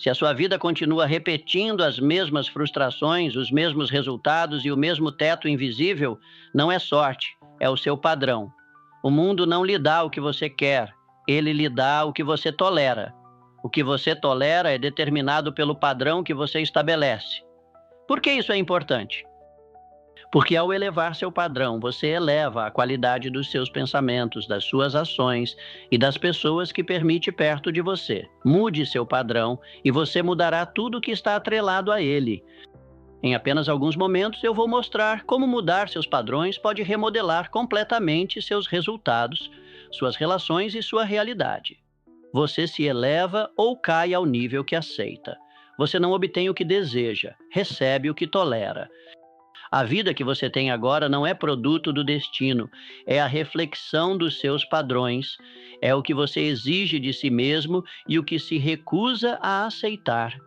Se a sua vida continua repetindo as mesmas frustrações, os mesmos resultados e o mesmo teto invisível, não é sorte, é o seu padrão. O mundo não lhe dá o que você quer, ele lhe dá o que você tolera. O que você tolera é determinado pelo padrão que você estabelece. Por que isso é importante? Porque ao elevar seu padrão, você eleva a qualidade dos seus pensamentos, das suas ações e das pessoas que permite perto de você. Mude seu padrão e você mudará tudo que está atrelado a ele. Em apenas alguns momentos eu vou mostrar como mudar seus padrões pode remodelar completamente seus resultados, suas relações e sua realidade. Você se eleva ou cai ao nível que aceita. Você não obtém o que deseja, recebe o que tolera. A vida que você tem agora não é produto do destino, é a reflexão dos seus padrões, é o que você exige de si mesmo e o que se recusa a aceitar.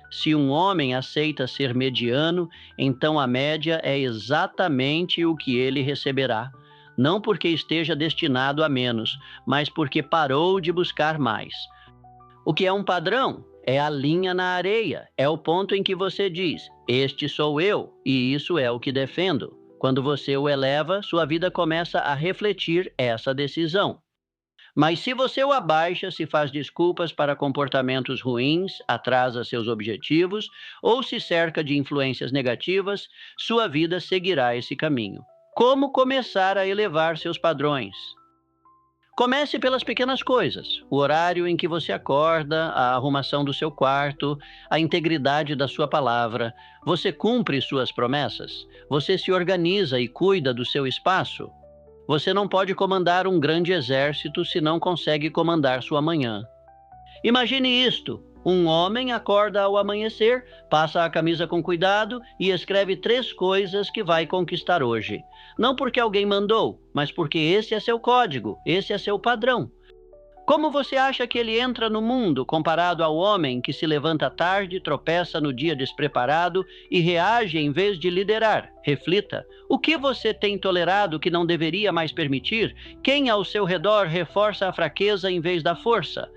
Se um homem aceita ser mediano, então a média é exatamente o que ele receberá. Não porque esteja destinado a menos, mas porque parou de buscar mais. O que é um padrão? É a linha na areia, é o ponto em que você diz, este sou eu, e isso é o que defendo. Quando você o eleva, sua vida começa a refletir essa decisão. Mas se você o abaixa, se faz desculpas para comportamentos ruins, atrasa seus objetivos ou se cerca de influências negativas, sua vida seguirá esse caminho. Como começar a elevar seus padrões? Comece pelas pequenas coisas, o horário em que você acorda, a arrumação do seu quarto, a integridade da sua palavra. Você cumpre suas promessas? Você se organiza e cuida do seu espaço? Você não pode comandar um grande exército se não consegue comandar sua manhã. Imagine isto. Um homem acorda ao amanhecer, passa a camisa com cuidado e escreve 3 coisas que vai conquistar hoje. Não porque alguém mandou, mas porque esse é seu código, esse é seu padrão. Como você acha que ele entra no mundo comparado ao homem que se levanta tarde, tropeça no dia despreparado e reage em vez de liderar? Reflita. O que você tem tolerado que não deveria mais permitir? Quem ao seu redor reforça a fraqueza em vez da força?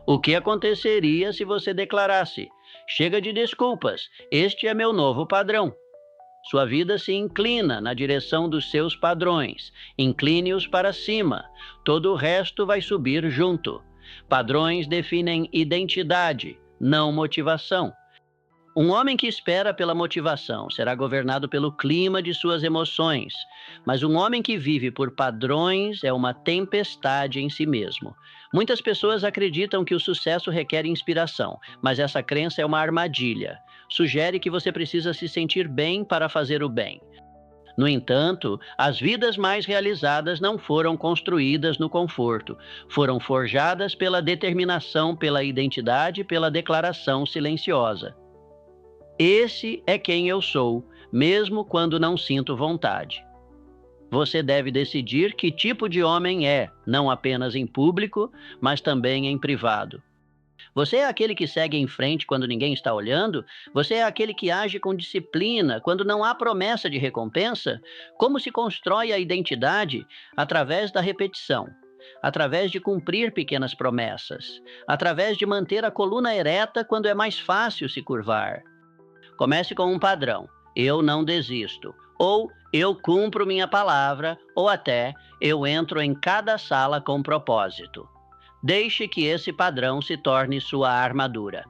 O que aconteceria se você declarasse: chega de desculpas, este é meu novo padrão? Sua vida se inclina na direção dos seus padrões. Incline-os para cima. Todo o resto vai subir junto. Padrões definem identidade, não motivação. Um homem que espera pela motivação será governado pelo clima de suas emoções, mas um homem que vive por padrões é uma tempestade em si mesmo. Muitas pessoas acreditam que o sucesso requer inspiração, mas essa crença é uma armadilha. Sugere que você precisa se sentir bem para fazer o bem. No entanto, as vidas mais realizadas não foram construídas no conforto, foram forjadas pela determinação, pela identidade, pela declaração silenciosa. Esse é quem eu sou, mesmo quando não sinto vontade. Você deve decidir que tipo de homem é, não apenas em público, mas também em privado. Você é aquele que segue em frente quando ninguém está olhando? Você é aquele que age com disciplina quando não há promessa de recompensa? Como se constrói a identidade? Através da repetição, através de cumprir pequenas promessas, através de manter a coluna ereta quando é mais fácil se curvar. Comece com um padrão: eu não desisto, ou eu cumpro minha palavra, ou até eu entro em cada sala com propósito. Deixe que esse padrão se torne sua armadura.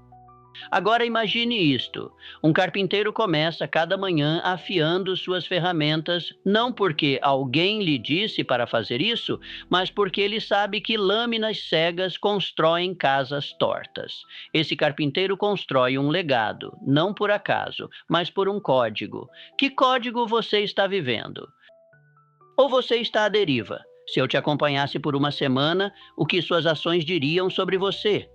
Agora imagine isto: um carpinteiro começa cada manhã afiando suas ferramentas, não porque alguém lhe disse para fazer isso, mas porque ele sabe que lâminas cegas constroem casas tortas. Esse carpinteiro constrói um legado, não por acaso, mas por um código. Que código você está vivendo? Ou você está à deriva? Se eu te acompanhasse por uma semana, o que suas ações diriam sobre você?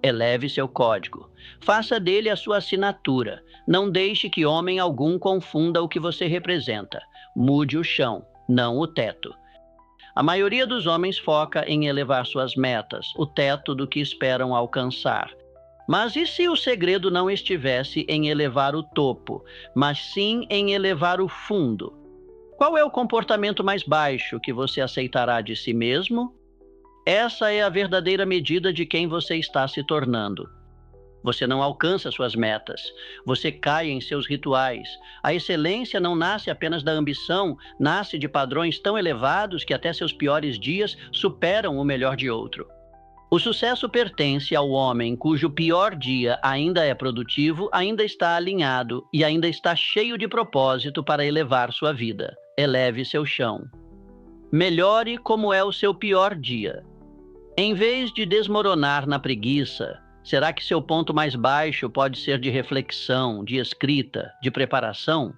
Eleve seu código. Faça dele a sua assinatura. Não deixe que homem algum confunda o que você representa. Mude o chão, não o teto. A maioria dos homens foca em elevar suas metas, o teto do que esperam alcançar. Mas e se o segredo não estivesse em elevar o topo, mas sim em elevar o fundo? Qual é o comportamento mais baixo que você aceitará de si mesmo? Essa é a verdadeira medida de quem você está se tornando. Você não alcança suas metas. Você cai em seus rituais. A excelência não nasce apenas da ambição, nasce de padrões tão elevados que até seus piores dias superam o melhor de outro. O sucesso pertence ao homem cujo pior dia ainda é produtivo, ainda está alinhado e ainda está cheio de propósito para elevar sua vida. Eleve seu chão. Melhore como é o seu pior dia. Em vez de desmoronar na preguiça, será que seu ponto mais baixo pode ser de reflexão, de escrita, de preparação?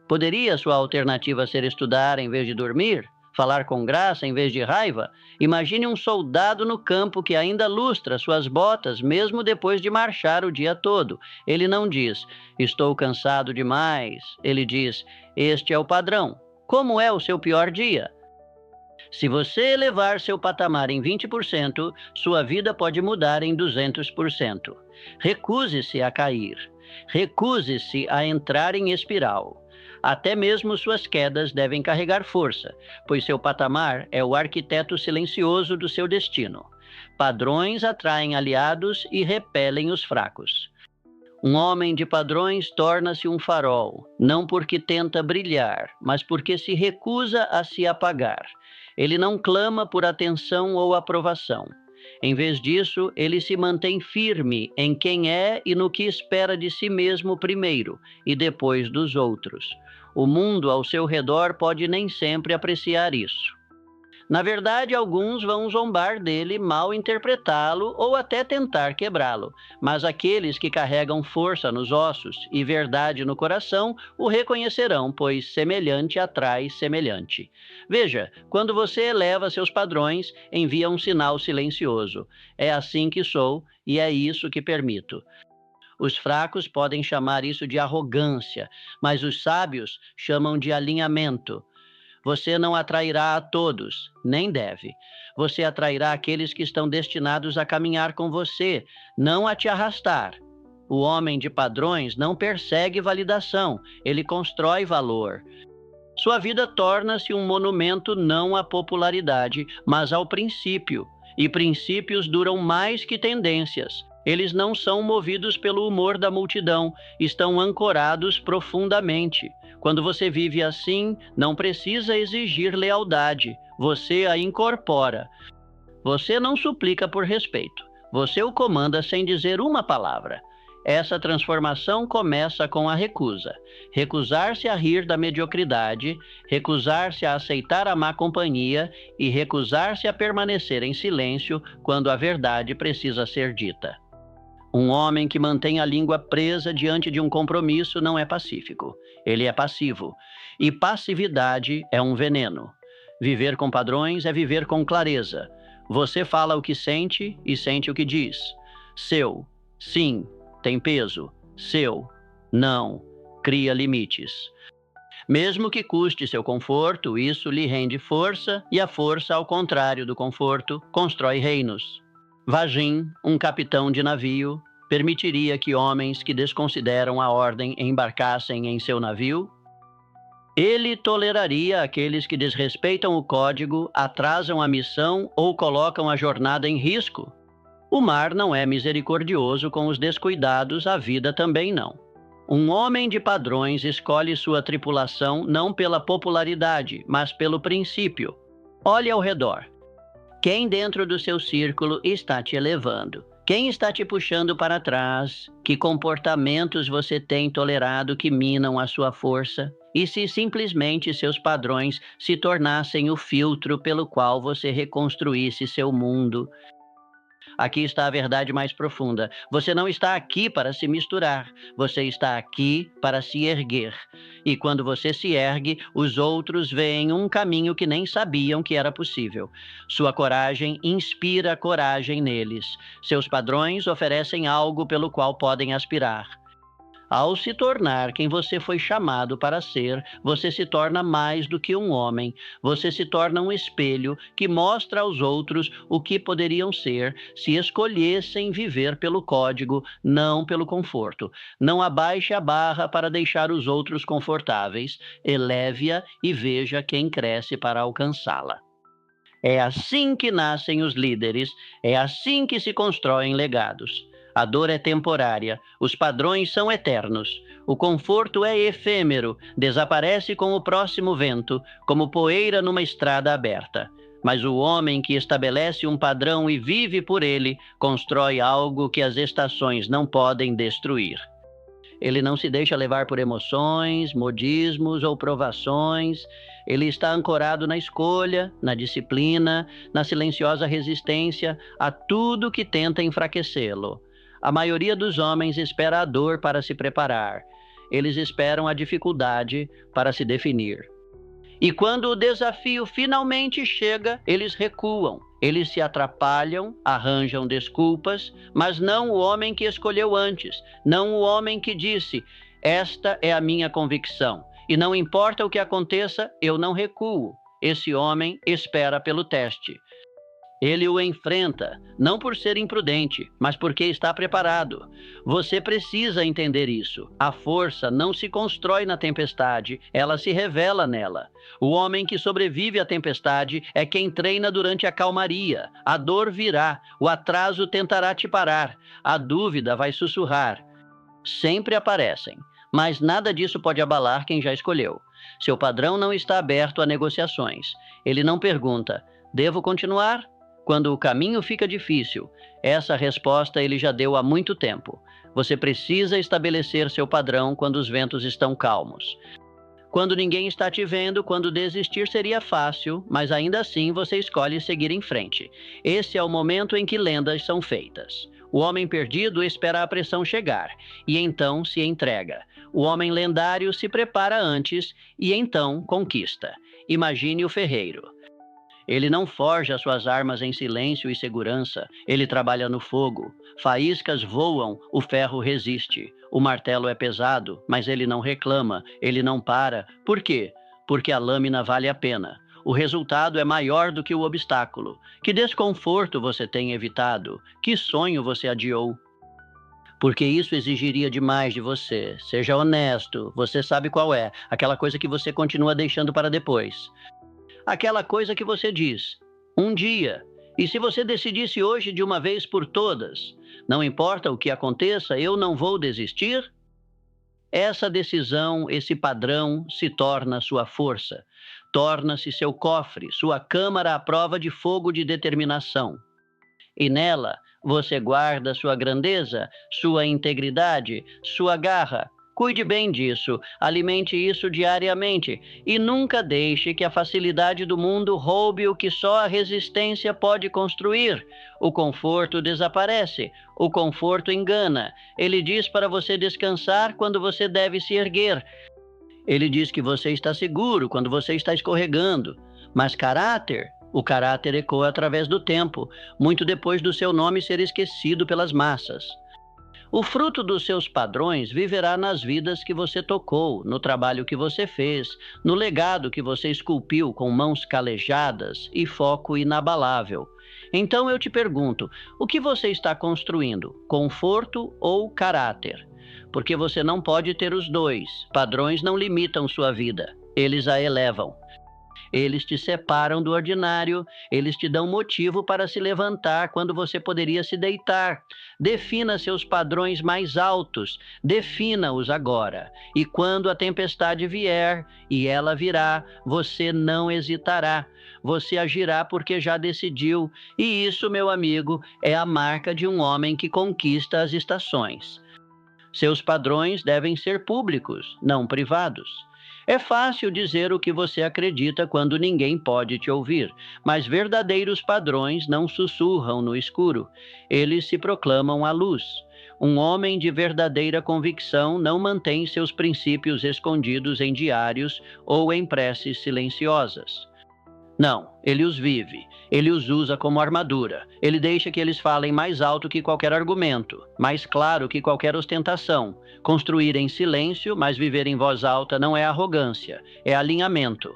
Poderia sua alternativa ser estudar em vez de dormir? Falar com graça em vez de raiva? Imagine um soldado no campo que ainda lustra suas botas, mesmo depois de marchar o dia todo. Ele não diz, estou cansado demais. Ele diz, este é o padrão. Como é o seu pior dia? Se você elevar seu patamar em 20%, sua vida pode mudar em 200%. Recuse-se a cair. Recuse-se a entrar em espiral. Até mesmo suas quedas devem carregar força, pois seu patamar é o arquiteto silencioso do seu destino. Padrões atraem aliados e repelem os fracos. Um homem de padrões torna-se um farol, não porque tenta brilhar, mas porque se recusa a se apagar. Ele não clama por atenção ou aprovação. Em vez disso, ele se mantém firme em quem é e no que espera de si mesmo primeiro e depois dos outros. O mundo ao seu redor pode nem sempre apreciar isso. Na verdade, alguns vão zombar dele, mal interpretá-lo ou até tentar quebrá-lo. Mas aqueles que carregam força nos ossos e verdade no coração o reconhecerão, pois semelhante atrai semelhante. Veja, quando você eleva seus padrões, envia um sinal silencioso. É assim que sou e é isso que permito. Os fracos podem chamar isso de arrogância, mas os sábios chamam de alinhamento. Você não atrairá a todos, nem deve. Você atrairá aqueles que estão destinados a caminhar com você, não a te arrastar. O homem de padrões não persegue validação, ele constrói valor. Sua vida torna-se um monumento não à popularidade, mas ao princípio. E princípios duram mais que tendências. Eles não são movidos pelo humor da multidão, estão ancorados profundamente. Quando você vive assim, não precisa exigir lealdade, você a incorpora. Você não suplica por respeito, você o comanda sem dizer uma palavra. Essa transformação começa com a recusa. Recusar-se a rir da mediocridade, recusar-se a aceitar a má companhia e recusar-se a permanecer em silêncio quando a verdade precisa ser dita. Um homem que mantém a língua presa diante de um compromisso não é pacífico. Ele é passivo. E passividade é um veneno. Viver com padrões é viver com clareza. Você fala o que sente e sente o que diz. Seu, sim, tem peso. Seu, não, cria limites. Mesmo que custe seu conforto, isso lhe rende força, e a força, ao contrário do conforto, constrói reinos. Vagim, um capitão de navio, permitiria que homens que desconsideram a ordem embarcassem em seu navio? Ele toleraria aqueles que desrespeitam o código, atrasam a missão ou colocam a jornada em risco? O mar não é misericordioso com os descuidados, a vida também não. Um homem de padrões escolhe sua tripulação não pela popularidade, mas pelo princípio. Olhe ao redor. Quem dentro do seu círculo está te elevando? Quem está te puxando para trás? Que comportamentos você tem tolerado que minam a sua força? E se simplesmente seus padrões se tornassem o filtro pelo qual você reconstruísse seu mundo? Aqui está a verdade mais profunda. Você não está aqui para se misturar. Você está aqui para se erguer. E quando você se ergue, os outros veem um caminho que nem sabiam que era possível. Sua coragem inspira coragem neles. Seus padrões oferecem algo pelo qual podem aspirar. Ao se tornar quem você foi chamado para ser, você se torna mais do que um homem. Você se torna um espelho que mostra aos outros o que poderiam ser se escolhessem viver pelo código, não pelo conforto. Não abaixe a barra para deixar os outros confortáveis. Eleve-a e veja quem cresce para alcançá-la. É assim que nascem os líderes, é assim que se constroem legados. A dor é temporária, os padrões são eternos. O conforto é efêmero, desaparece com o próximo vento, como poeira numa estrada aberta. Mas o homem que estabelece um padrão e vive por ele, constrói algo que as estações não podem destruir. Ele não se deixa levar por emoções, modismos ou provações. Ele está ancorado na escolha, na disciplina, na silenciosa resistência a tudo que tenta enfraquecê-lo. A maioria dos homens espera a dor para se preparar. Eles esperam a dificuldade para se definir. E quando o desafio finalmente chega, eles recuam. Eles se atrapalham, arranjam desculpas, mas não o homem que escolheu antes, não o homem que disse: esta é a minha convicção, e não importa o que aconteça, eu não recuo. Esse homem espera pelo teste. Ele o enfrenta, não por ser imprudente, mas porque está preparado. Você precisa entender isso. A força não se constrói na tempestade, ela se revela nela. O homem que sobrevive à tempestade é quem treina durante a calmaria. A dor virá, o atraso tentará te parar, a dúvida vai sussurrar. Sempre aparecem, mas nada disso pode abalar quem já escolheu. Seu padrão não está aberto a negociações. Ele não pergunta: devo continuar? Quando o caminho fica difícil, essa resposta ele já deu há muito tempo. Você precisa estabelecer seu padrão quando os ventos estão calmos. Quando ninguém está te vendo, quando desistir seria fácil, mas ainda assim você escolhe seguir em frente. Esse é o momento em que lendas são feitas. O homem perdido espera a pressão chegar, e então se entrega. O homem lendário se prepara antes, e então conquista. Imagine o ferreiro. Ele não forja suas armas em silêncio e segurança. Ele trabalha no fogo. Faíscas voam, o ferro resiste. O martelo é pesado, mas ele não reclama, ele não para. Por quê? Porque a lâmina vale a pena. O resultado é maior do que o obstáculo. Que desconforto você tem evitado? Que sonho você adiou? Porque isso exigiria demais de você. Seja honesto, você sabe qual é. Aquela coisa que você continua deixando para depois. Aquela coisa que você diz: um dia. E se você decidisse hoje de uma vez por todas, não importa o que aconteça, eu não vou desistir? Essa decisão, esse padrão, se torna sua força. Torna-se seu cofre, sua câmara à prova de fogo de determinação. E nela, você guarda sua grandeza, sua integridade, sua garra. Cuide bem disso, alimente isso diariamente e nunca deixe que a facilidade do mundo roube o que só a resistência pode construir. O conforto desaparece, o conforto engana. Ele diz para você descansar quando você deve se erguer. Ele diz que você está seguro quando você está escorregando. Mas caráter? O caráter ecoa através do tempo, muito depois do seu nome ser esquecido pelas massas. O fruto dos seus padrões viverá nas vidas que você tocou, no trabalho que você fez, no legado que você esculpiu com mãos calejadas e foco inabalável. Então eu te pergunto, o que você está construindo? Conforto ou caráter? Porque você não pode ter os dois. Padrões não limitam sua vida, eles a elevam. Eles te separam do ordinário, eles te dão motivo para se levantar quando você poderia se deitar. Defina seus padrões mais altos, defina-os agora. E quando a tempestade vier, e ela virá, você não hesitará. Você agirá porque já decidiu. E isso, meu amigo, é a marca de um homem que conquista as estações. Seus padrões devem ser públicos, não privados. É fácil dizer o que você acredita quando ninguém pode te ouvir, mas verdadeiros padrões não sussurram no escuro, eles se proclamam à luz. Um homem de verdadeira convicção não mantém seus princípios escondidos em diários ou em preces silenciosas. Não, ele os vive, ele os usa como armadura, ele deixa que eles falem mais alto que qualquer argumento, mais claro que qualquer ostentação. Construir em silêncio, mas viver em voz alta não é arrogância, é alinhamento.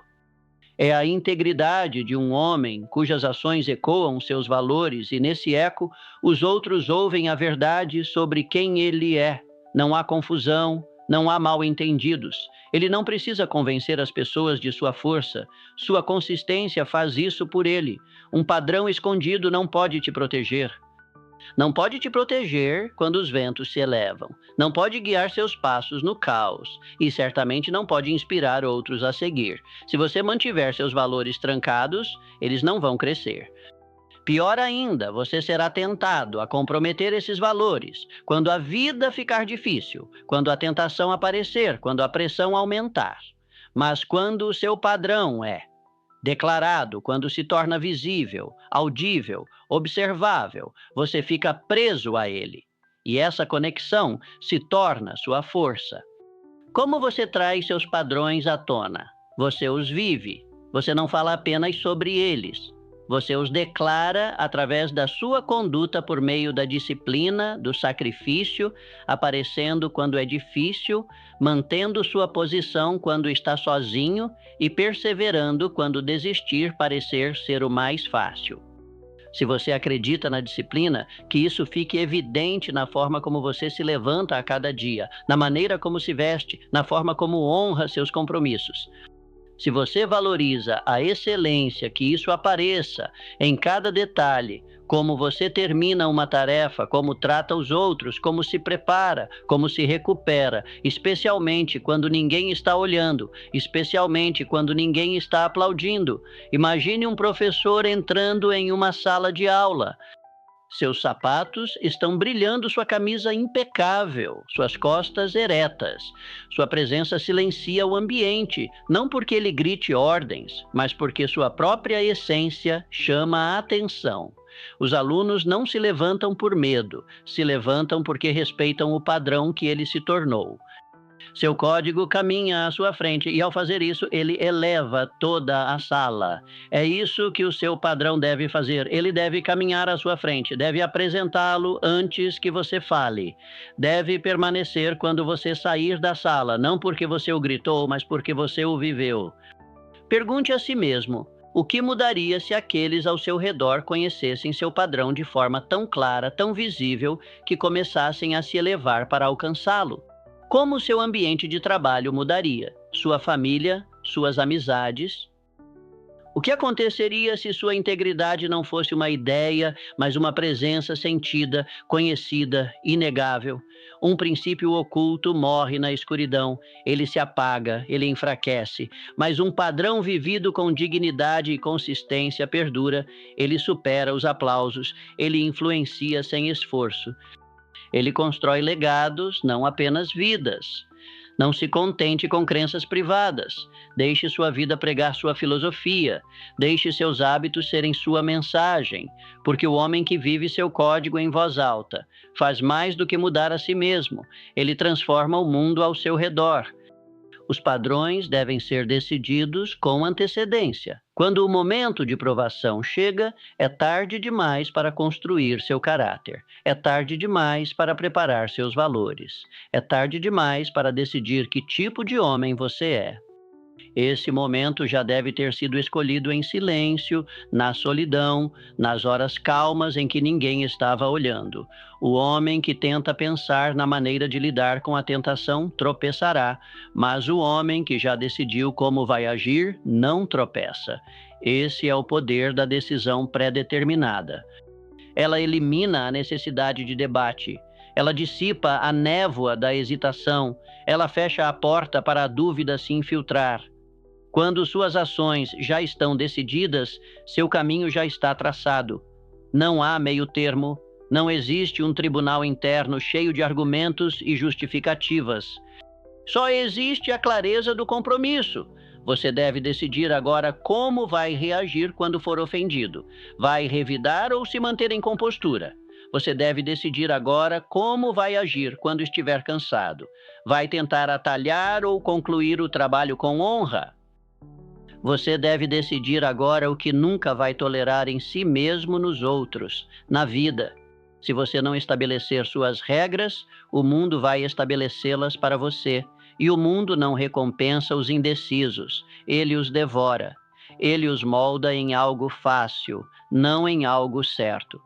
É a integridade de um homem cujas ações ecoam seus valores e nesse eco os outros ouvem a verdade sobre quem ele é. Não há confusão, não há mal-entendidos. Ele não precisa convencer as pessoas de sua força. Sua consistência faz isso por ele. Um padrão escondido não pode te proteger. Não pode te proteger quando os ventos se elevam. Não pode guiar seus passos no caos. E certamente não pode inspirar outros a seguir. Se você mantiver seus valores trancados, eles não vão crescer. Pior ainda, você será tentado a comprometer esses valores quando a vida ficar difícil, quando a tentação aparecer, quando a pressão aumentar. Mas quando o seu padrão é declarado, quando se torna visível, audível, observável, você fica preso a ele. E essa conexão se torna sua força. Como você traz seus padrões à tona? Você os vive. Você não fala apenas sobre eles. Você os declara através da sua conduta por meio da disciplina, do sacrifício, aparecendo quando é difícil, mantendo sua posição quando está sozinho e perseverando quando desistir parecer ser o mais fácil. Se você acredita na disciplina, que isso fique evidente na forma como você se levanta a cada dia, na maneira como se veste, na forma como honra seus compromissos. Se você valoriza a excelência, que isso apareça em cada detalhe, como você termina uma tarefa, como trata os outros, como se prepara, como se recupera, especialmente quando ninguém está olhando, especialmente quando ninguém está aplaudindo. Imagine um professor entrando em uma sala de aula. Seus sapatos estão brilhando, sua camisa impecável, suas costas eretas. Sua presença silencia o ambiente, não porque ele grite ordens, mas porque sua própria essência chama a atenção. Os alunos não se levantam por medo, se levantam porque respeitam o padrão que ele se tornou. Seu código caminha à sua frente e, ao fazer isso, ele eleva toda a sala. É isso que o seu padrão deve fazer. Ele deve caminhar à sua frente, deve apresentá-lo antes que você fale. Deve permanecer quando você sair da sala, não porque você o gritou, mas porque você o viveu. Pergunte a si mesmo: o que mudaria se aqueles ao seu redor conhecessem seu padrão de forma tão clara, tão visível, que começassem a se elevar para alcançá-lo? Como seu ambiente de trabalho mudaria? Sua família, suas amizades? O que aconteceria se sua integridade não fosse uma ideia, mas uma presença sentida, conhecida, inegável? Um princípio oculto morre na escuridão, ele se apaga, ele enfraquece, mas um padrão vivido com dignidade e consistência perdura, ele supera os aplausos, ele influencia sem esforço. Ele constrói legados, não apenas vidas. Não se contente com crenças privadas. Deixe sua vida pregar sua filosofia. Deixe seus hábitos serem sua mensagem. Porque o homem que vive seu código em voz alta faz mais do que mudar a si mesmo. Ele transforma o mundo ao seu redor. Os padrões devem ser decididos com antecedência. Quando o momento de provação chega, é tarde demais para construir seu caráter. É tarde demais para preparar seus valores. É tarde demais para decidir que tipo de homem você é. Esse momento já deve ter sido escolhido em silêncio, na solidão, nas horas calmas em que ninguém estava olhando. O homem que tenta pensar na maneira de lidar com a tentação tropeçará, mas o homem que já decidiu como vai agir não tropeça. Esse é o poder da decisão pré-determinada. Ela elimina a necessidade de debate. Ela dissipa a névoa da hesitação. Ela fecha a porta para a dúvida se infiltrar. Quando suas ações já estão decididas, seu caminho já está traçado. Não há meio termo, não existe um tribunal interno cheio de argumentos e justificativas. Só existe a clareza do compromisso. Você deve decidir agora como vai reagir quando for ofendido. Vai revidar ou se manter em compostura? Você deve decidir agora como vai agir quando estiver cansado. Vai tentar atalhar ou concluir o trabalho com honra? Você deve decidir agora o que nunca vai tolerar em si mesmo nos outros, na vida. Se você não estabelecer suas regras, o mundo vai estabelecê-las para você. E o mundo não recompensa os indecisos, ele os devora. Ele os molda em algo fácil, não em algo certo.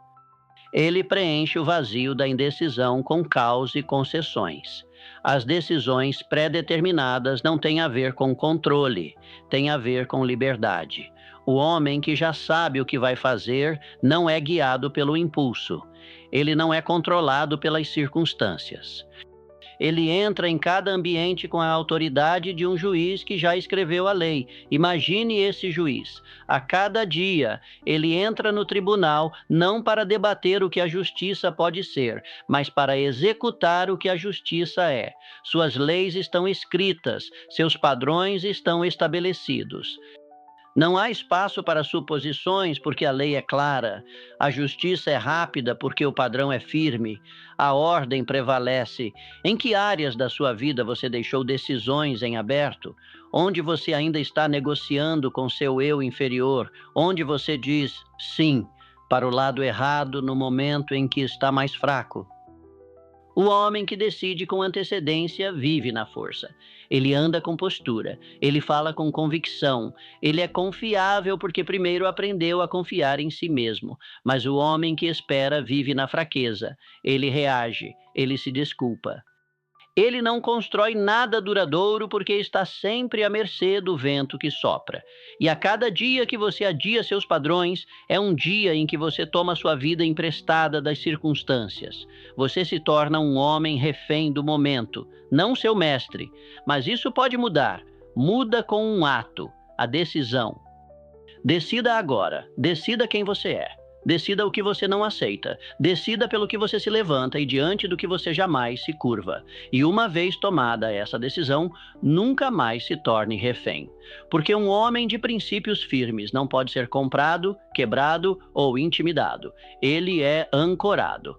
Ele preenche o vazio da indecisão com caos e concessões. As decisões pré-determinadas não têm a ver com controle, têm a ver com liberdade. O homem que já sabe o que vai fazer não é guiado pelo impulso. Ele não é controlado pelas circunstâncias. Ele entra em cada ambiente com a autoridade de um juiz que já escreveu a lei. Imagine esse juiz. A cada dia, ele entra no tribunal não para debater o que a justiça pode ser, mas para executar o que a justiça é. Suas leis estão escritas, seus padrões estão estabelecidos. Não há espaço para suposições, porque a lei é clara. A justiça é rápida, porque o padrão é firme. A ordem prevalece. Em que áreas da sua vida você deixou decisões em aberto? Onde você ainda está negociando com seu eu inferior? Onde você diz sim para o lado errado no momento em que está mais fraco? O homem que decide com antecedência vive na força. Ele anda com postura, ele fala com convicção, ele é confiável porque primeiro aprendeu a confiar em si mesmo. Mas o homem que espera vive na fraqueza, ele reage, ele se desculpa. Ele não constrói nada duradouro porque está sempre à mercê do vento que sopra. E a cada dia que você adia seus padrões, é um dia em que você toma sua vida emprestada das circunstâncias. Você se torna um homem refém do momento, não seu mestre. Mas isso pode mudar. Muda com um ato, a decisão. Decida agora, decida quem você é. Decida o que você não aceita. Decida pelo que você se levanta e diante do que você jamais se curva. E uma vez tomada essa decisão, nunca mais se torne refém. Porque um homem de princípios firmes não pode ser comprado, quebrado ou intimidado. Ele é ancorado.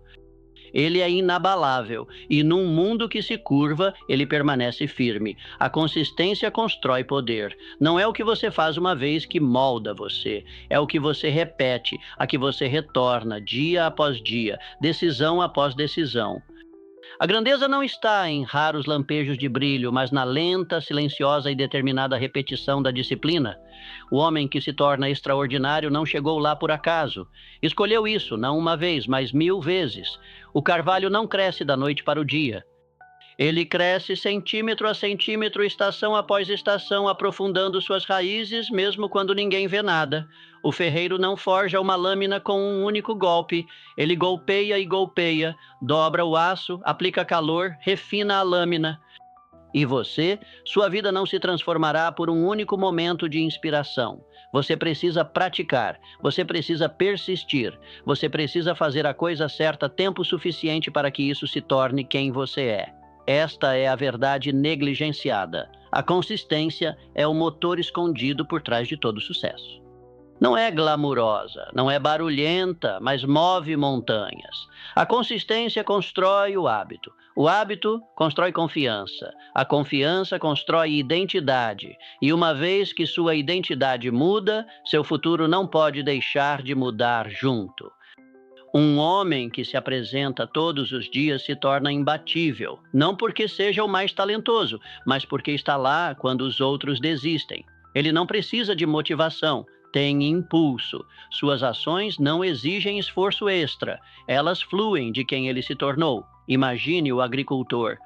Ele é inabalável, e num mundo que se curva, ele permanece firme. A consistência constrói poder. Não é o que você faz uma vez que molda você, é o que você repete, a que você retorna dia após dia, decisão após decisão. A grandeza não está em raros lampejos de brilho, mas na lenta, silenciosa e determinada repetição da disciplina. O homem que se torna extraordinário não chegou lá por acaso. Escolheu isso, não uma vez, mas 1000 vezes. O carvalho não cresce da noite para o dia. Ele cresce centímetro a centímetro, estação após estação, aprofundando suas raízes, mesmo quando ninguém vê nada. O ferreiro não forja uma lâmina com um único golpe. Ele golpeia e golpeia, dobra o aço, aplica calor, refina a lâmina. E você, sua vida não se transformará por um único momento de inspiração. Você precisa praticar, você precisa persistir, você precisa fazer a coisa certa tempo suficiente para que isso se torne quem você é. Esta é a verdade negligenciada. A consistência é o motor escondido por trás de todo sucesso. Não é glamurosa, não é barulhenta, mas move montanhas. A consistência constrói o hábito. O hábito constrói confiança. A confiança constrói identidade. E uma vez que sua identidade muda, seu futuro não pode deixar de mudar junto. Um homem que se apresenta todos os dias se torna imbatível, não porque seja o mais talentoso, mas porque está lá quando os outros desistem. Ele não precisa de motivação, tem impulso. Suas ações não exigem esforço extra, elas fluem de quem ele se tornou. Imagine o agricultor.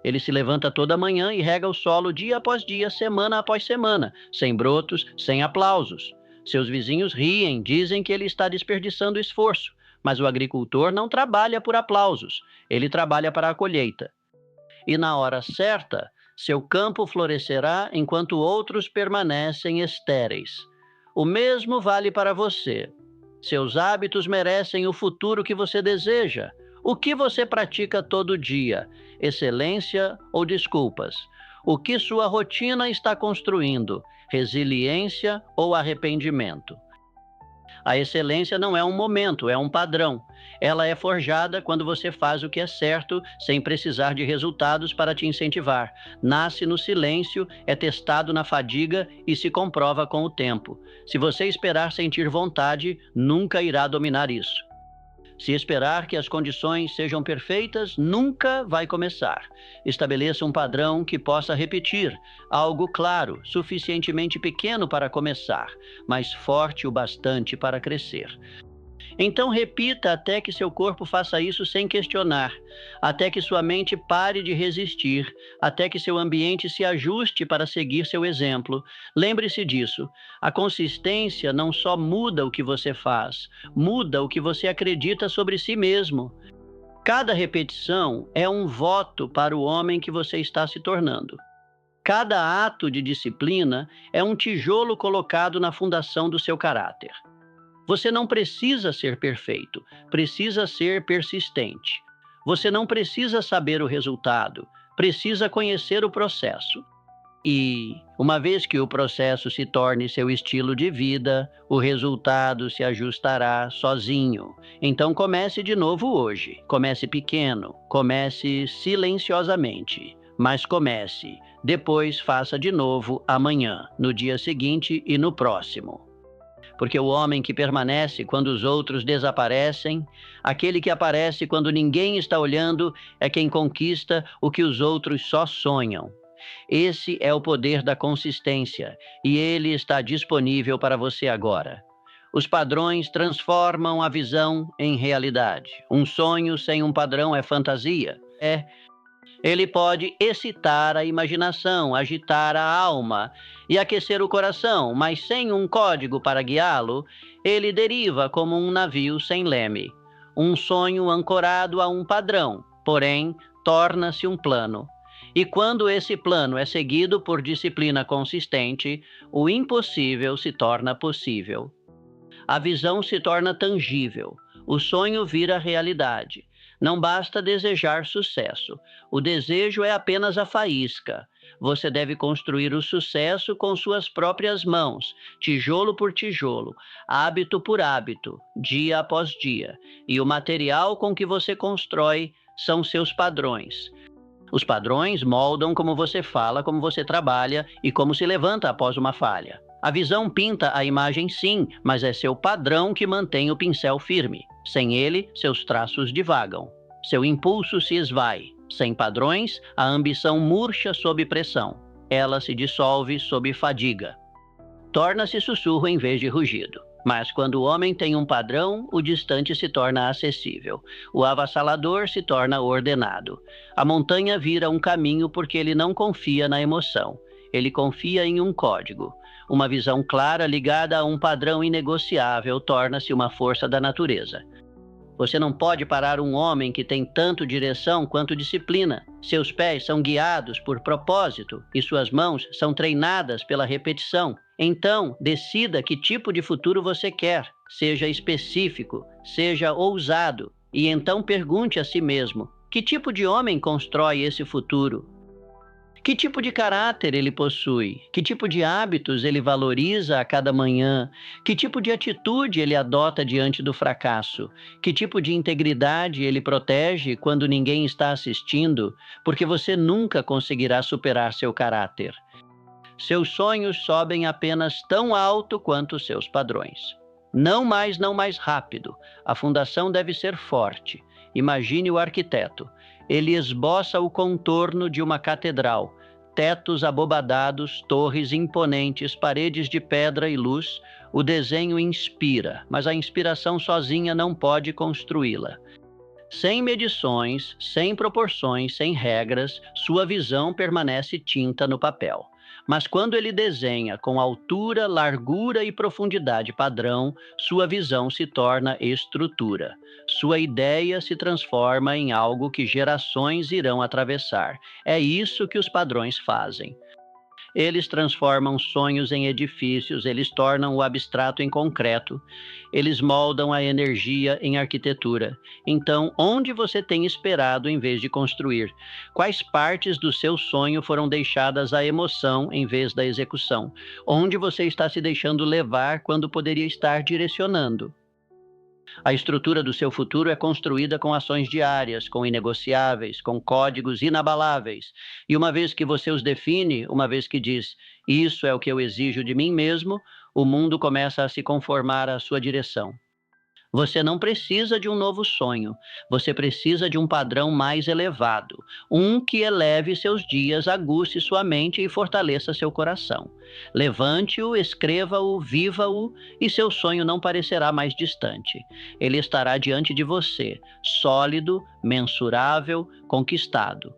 Ele se levanta toda manhã e rega o solo dia após dia, semana após semana, sem brotos, sem aplausos. Seus vizinhos riem, dizem que ele está desperdiçando esforço. Mas o agricultor não trabalha por aplausos, ele trabalha para a colheita. E na hora certa, seu campo florescerá enquanto outros permanecem estéreis. O mesmo vale para você. Seus hábitos merecem o futuro que você deseja. O que você pratica todo dia? Excelência ou desculpas? O que sua rotina está construindo? Resiliência ou arrependimento? A excelência não é um momento, é um padrão. Ela é forjada quando você faz o que é certo, sem precisar de resultados para te incentivar. Nasce no silêncio, é testado na fadiga e se comprova com o tempo. Se você esperar sentir vontade, nunca irá dominar isso. Se esperar que as condições sejam perfeitas, nunca vai começar. Estabeleça um padrão que possa repetir, algo claro, suficientemente pequeno para começar, mas forte o bastante para crescer. Então repita até que seu corpo faça isso sem questionar, até que sua mente pare de resistir, até que seu ambiente se ajuste para seguir seu exemplo. Lembre-se disso. A consistência não só muda o que você faz, muda o que você acredita sobre si mesmo. Cada repetição é um voto para o homem que você está se tornando. Cada ato de disciplina é um tijolo colocado na fundação do seu caráter. Você não precisa ser perfeito, precisa ser persistente. Você não precisa saber o resultado, precisa conhecer o processo. E, uma vez que o processo se torne seu estilo de vida, o resultado se ajustará sozinho. Então comece de novo hoje. Comece pequeno, comece silenciosamente, mas comece. Depois faça de novo amanhã, no dia seguinte e no próximo. Porque o homem que permanece quando os outros desaparecem, aquele que aparece quando ninguém está olhando, é quem conquista o que os outros só sonham. Esse é o poder da consistência, e ele está disponível para você agora. Os padrões transformam a visão em realidade. Um sonho sem um padrão é fantasia. Ele pode excitar a imaginação, agitar a alma e aquecer o coração, mas sem um código para guiá-lo, ele deriva como um navio sem leme. Um sonho ancorado a um padrão, porém, torna-se um plano. E quando esse plano é seguido por disciplina consistente, o impossível se torna possível. A visão se torna tangível, o sonho vira realidade. Não basta desejar sucesso. O desejo é apenas a faísca. Você deve construir o sucesso com suas próprias mãos, tijolo por tijolo, hábito por hábito, dia após dia. E o material com que você constrói são seus padrões. Os padrões moldam como você fala, como você trabalha e como se levanta após uma falha. A visão pinta a imagem sim, mas é seu padrão que mantém o pincel firme. Sem ele, seus traços divagam. Seu impulso se esvai. Sem padrões, a ambição murcha sob pressão. Ela se dissolve sob fadiga. Torna-se sussurro em vez de rugido. Mas quando o homem tem um padrão, o distante se torna acessível. O avassalador se torna ordenado. A montanha vira um caminho porque ele não confia na emoção. Ele confia em um código. Uma visão clara ligada a um padrão inegociável torna-se uma força da natureza. Você não pode parar um homem que tem tanto direção quanto disciplina. Seus pés são guiados por propósito e suas mãos são treinadas pela repetição. Então, decida que tipo de futuro você quer. Seja específico, seja ousado. E então pergunte a si mesmo: que tipo de homem constrói esse futuro? Que tipo de caráter ele possui? Que tipo de hábitos ele valoriza a cada manhã? Que tipo de atitude ele adota diante do fracasso? Que tipo de integridade ele protege quando ninguém está assistindo? Porque você nunca conseguirá superar seu caráter. Seus sonhos sobem apenas tão alto quanto seus padrões. Não mais rápido. A fundação deve ser forte. Imagine o arquiteto. Ele esboça o contorno de uma catedral, tetos abobadados, torres imponentes, paredes de pedra e luz. O desenho inspira, mas a inspiração sozinha não pode construí-la. Sem medições, sem proporções, sem regras, sua visão permanece tinta no papel. Mas quando ele desenha com altura, largura e profundidade padrão, sua visão se torna estrutura. Sua ideia se transforma em algo que gerações irão atravessar. É isso que os padrões fazem. Eles transformam sonhos em edifícios, eles tornam o abstrato em concreto, eles moldam a energia em arquitetura. Então, onde você tem esperado em vez de construir? Quais partes do seu sonho foram deixadas à emoção em vez da execução? Onde você está se deixando levar quando poderia estar direcionando? A estrutura do seu futuro é construída com ações diárias, com inegociáveis, com códigos inabaláveis. E uma vez que você os define, uma vez que diz, isso é o que eu exijo de mim mesmo, o mundo começa a se conformar à sua direção. Você não precisa de um novo sonho, você precisa de um padrão mais elevado, um que eleve seus dias, aguce sua mente e fortaleça seu coração. Levante-o, escreva-o, viva-o, e seu sonho não parecerá mais distante. Ele estará diante de você, sólido, mensurável, conquistado.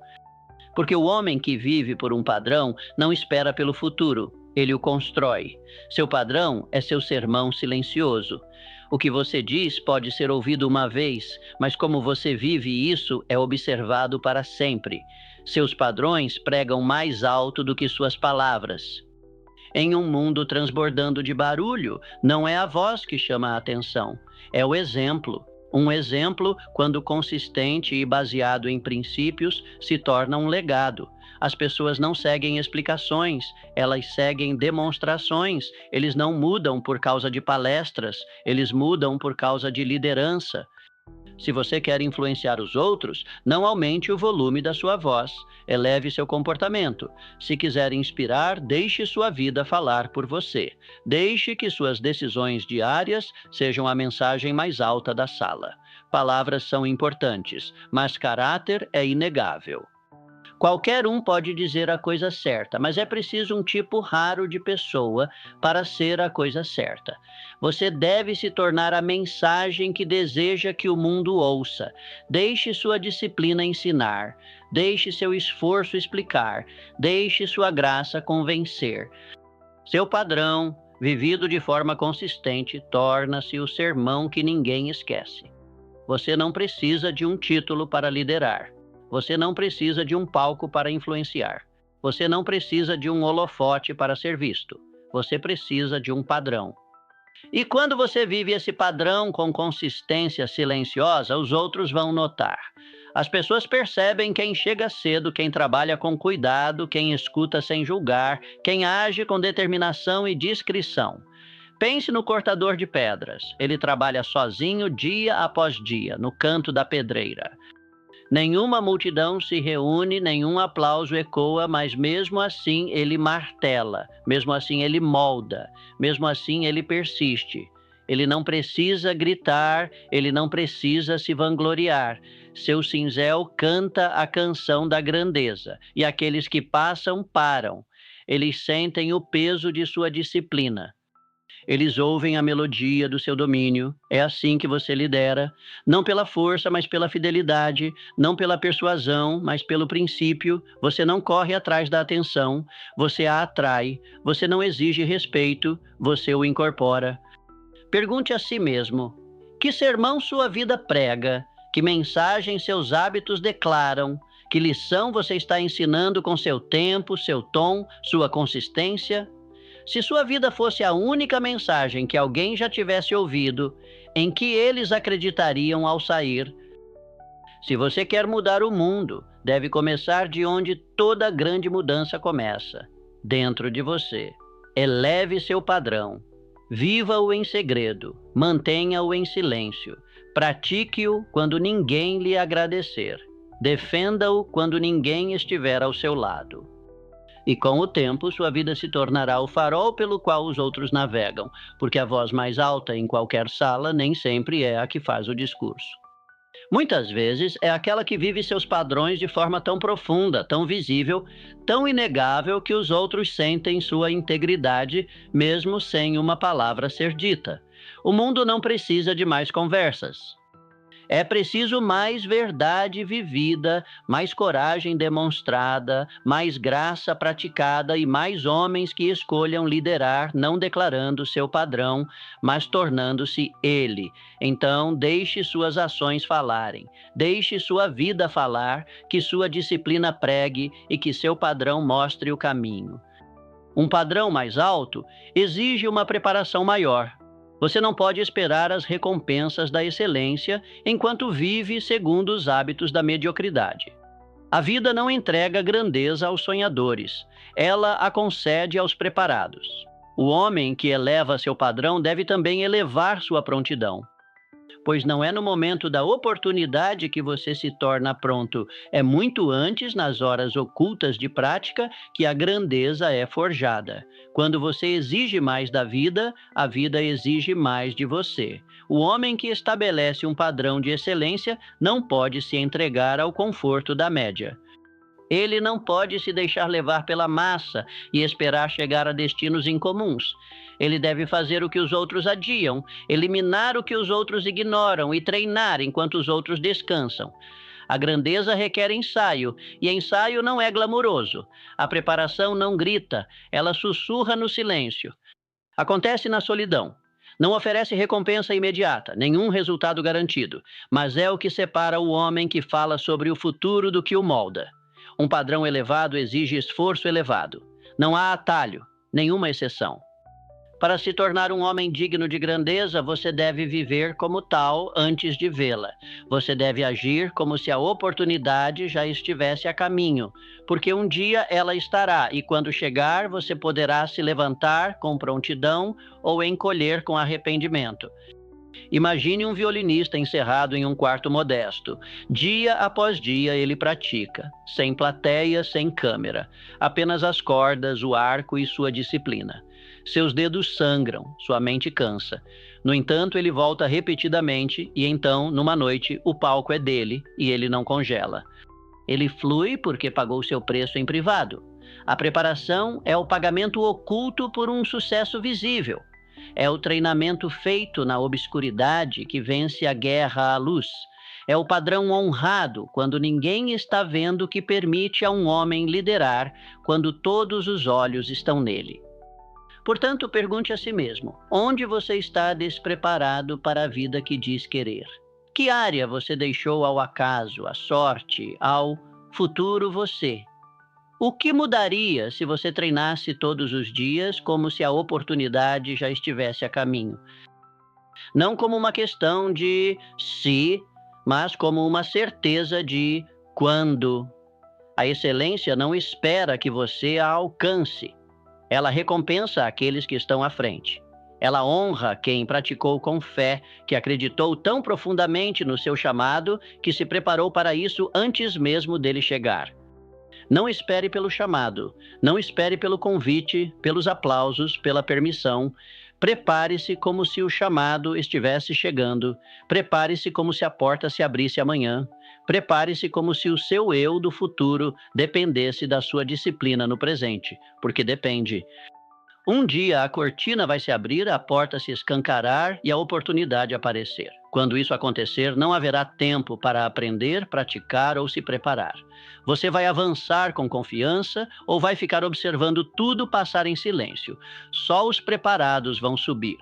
Porque o homem que vive por um padrão não espera pelo futuro, ele o constrói. Seu padrão é seu sermão silencioso. O que você diz pode ser ouvido uma vez, mas como você vive isso é observado para sempre. Seus padrões pregam mais alto do que suas palavras. Em um mundo transbordando de barulho, não é a voz que chama a atenção, é o exemplo. Um exemplo, quando consistente e baseado em princípios, se torna um legado. As pessoas não seguem explicações, elas seguem demonstrações. Eles não mudam por causa de palestras, eles mudam por causa de liderança. Se você quer influenciar os outros, não aumente o volume da sua voz, eleve seu comportamento. Se quiser inspirar, deixe sua vida falar por você. Deixe que suas decisões diárias sejam a mensagem mais alta da sala. Palavras são importantes, mas caráter é inegável. Qualquer um pode dizer a coisa certa, mas é preciso um tipo raro de pessoa para ser a coisa certa. Você deve se tornar a mensagem que deseja que o mundo ouça. Deixe sua disciplina ensinar. Deixe seu esforço explicar. Deixe sua graça convencer. Seu padrão, vivido de forma consistente, torna-se o sermão que ninguém esquece. Você não precisa de um título para liderar. Você não precisa de um palco para influenciar. Você não precisa de um holofote para ser visto. Você precisa de um padrão. E quando você vive esse padrão com consistência silenciosa, os outros vão notar. As pessoas percebem quem chega cedo, quem trabalha com cuidado, quem escuta sem julgar, quem age com determinação e discrição. Pense no cortador de pedras. Ele trabalha sozinho dia após dia, no canto da pedreira. Nenhuma multidão se reúne, nenhum aplauso ecoa, mas mesmo assim ele martela, mesmo assim ele molda, mesmo assim ele persiste. Ele não precisa gritar, ele não precisa se vangloriar. Seu cinzel canta a canção da grandeza, e aqueles que passam, param. Eles sentem o peso de sua disciplina. Eles ouvem a melodia do seu domínio. É assim que você lidera, não pela força, mas pela fidelidade, não pela persuasão, mas pelo princípio. Você não corre atrás da atenção, você a atrai. Você não exige respeito, você o incorpora. Pergunte a si mesmo: que sermão sua vida prega? Que mensagem seus hábitos declaram? Que lição você está ensinando com seu tempo, seu tom, sua consistência? Se sua vida fosse a única mensagem que alguém já tivesse ouvido, em que eles acreditariam ao sair? Se você quer mudar o mundo, deve começar de onde toda grande mudança começa, dentro de você. Eleve seu padrão. Viva-o em segredo, mantenha-o em silêncio. Pratique-o quando ninguém lhe agradecer. Defenda-o quando ninguém estiver ao seu lado. E com o tempo, sua vida se tornará o farol pelo qual os outros navegam, porque a voz mais alta em qualquer sala nem sempre é a que faz o discurso. Muitas vezes é aquela que vive seus padrões de forma tão profunda, tão visível, tão inegável que os outros sentem sua integridade, mesmo sem uma palavra ser dita. O mundo não precisa de mais conversas. É preciso mais verdade vivida, mais coragem demonstrada, mais graça praticada e mais homens que escolham liderar, não declarando seu padrão, mas tornando-se ele. Então, deixe suas ações falarem, deixe sua vida falar, que sua disciplina pregue e que seu padrão mostre o caminho. Um padrão mais alto exige uma preparação maior. Você não pode esperar as recompensas da excelência enquanto vive segundo os hábitos da mediocridade. A vida não entrega grandeza aos sonhadores, ela a concede aos preparados. O homem que eleva seu padrão deve também elevar sua prontidão. pois não é no momento da oportunidade que você se torna pronto, é muito antes, nas horas ocultas de prática, que a grandeza é forjada. Quando você exige mais da vida, a vida exige mais de você. O homem que estabelece um padrão de excelência não pode se entregar ao conforto da média. Ele não pode se deixar levar pela massa e esperar chegar a destinos incomuns. Ele deve fazer o que os outros adiam, eliminar o que os outros ignoram e treinar enquanto os outros descansam. A grandeza requer ensaio, e ensaio não é glamuroso. A preparação não grita, ela sussurra no silêncio. Acontece na solidão. Não oferece recompensa imediata, nenhum resultado garantido, mas é o que separa o homem que fala sobre o futuro do que o molda. Um padrão elevado exige esforço elevado. Não há atalho, nenhuma exceção. Para se tornar um homem digno de grandeza, você deve viver como tal antes de vê-la. Você deve agir como se a oportunidade já estivesse a caminho, porque um dia ela estará e quando chegar, você poderá se levantar com prontidão ou encolher com arrependimento. Imagine um violinista encerrado em um quarto modesto. Dia após dia ele pratica, sem plateia, sem câmera. Apenas as cordas, o arco e sua disciplina. Seus dedos sangram, sua mente cansa. No entanto, ele volta repetidamente e então, numa noite, o palco é dele e ele não congela. Ele flui porque pagou seu preço em privado. A preparação é o pagamento oculto por um sucesso visível. É o treinamento feito na obscuridade que vence a guerra à luz. É o padrão honrado quando ninguém está vendo que permite a um homem liderar quando todos os olhos estão nele. Portanto, pergunte a si mesmo: onde você está despreparado para a vida que diz querer? Que área você deixou ao acaso, à sorte, ao futuro você? O que mudaria se você treinasse todos os dias como se a oportunidade já estivesse a caminho? Não como uma questão de se, mas como uma certeza de quando. A excelência não espera que você a alcance. Ela recompensa aqueles que estão à frente. Ela honra quem praticou com fé, que acreditou tão profundamente no seu chamado, que se preparou para isso antes mesmo dele chegar. Não espere pelo chamado, não espere pelo convite, pelos aplausos, pela permissão. Prepare-se como se o chamado estivesse chegando. Prepare-se como se a porta se abrisse amanhã. Prepare-se como se o seu eu do futuro dependesse da sua disciplina no presente, porque depende. Um dia a cortina vai se abrir, a porta se escancarar e a oportunidade aparecer. Quando isso acontecer, não haverá tempo para aprender, praticar ou se preparar. Você vai avançar com confiança ou vai ficar observando tudo passar em silêncio. Só os preparados vão subir.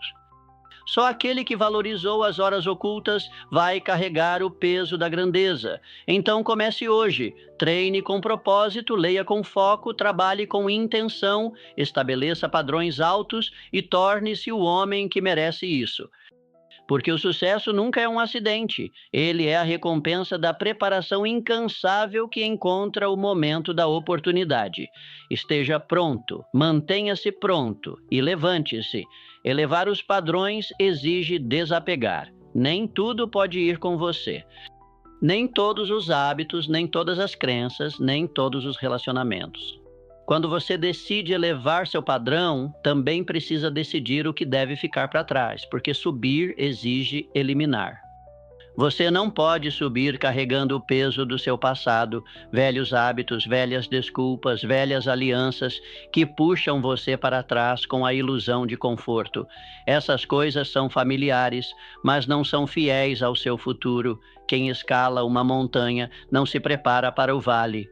Só aquele que valorizou as horas ocultas vai carregar o peso da grandeza. Então comece hoje, treine com propósito, leia com foco, trabalhe com intenção, estabeleça padrões altos e torne-se o homem que merece isso. Porque o sucesso nunca é um acidente, ele é a recompensa da preparação incansável que encontra o momento da oportunidade. Esteja pronto, mantenha-se pronto e levante-se. Elevar os padrões exige desapegar. Nem tudo pode ir com você. Nem todos os hábitos, nem todas as crenças, nem todos os relacionamentos. Quando você decide elevar seu padrão, também precisa decidir o que deve ficar para trás, porque subir exige eliminar. Você não pode subir carregando o peso do seu passado, velhos hábitos, velhas desculpas, velhas alianças que puxam você para trás com a ilusão de conforto. Essas coisas são familiares, mas não são fiéis ao seu futuro. Quem escala uma montanha não se prepara para o vale.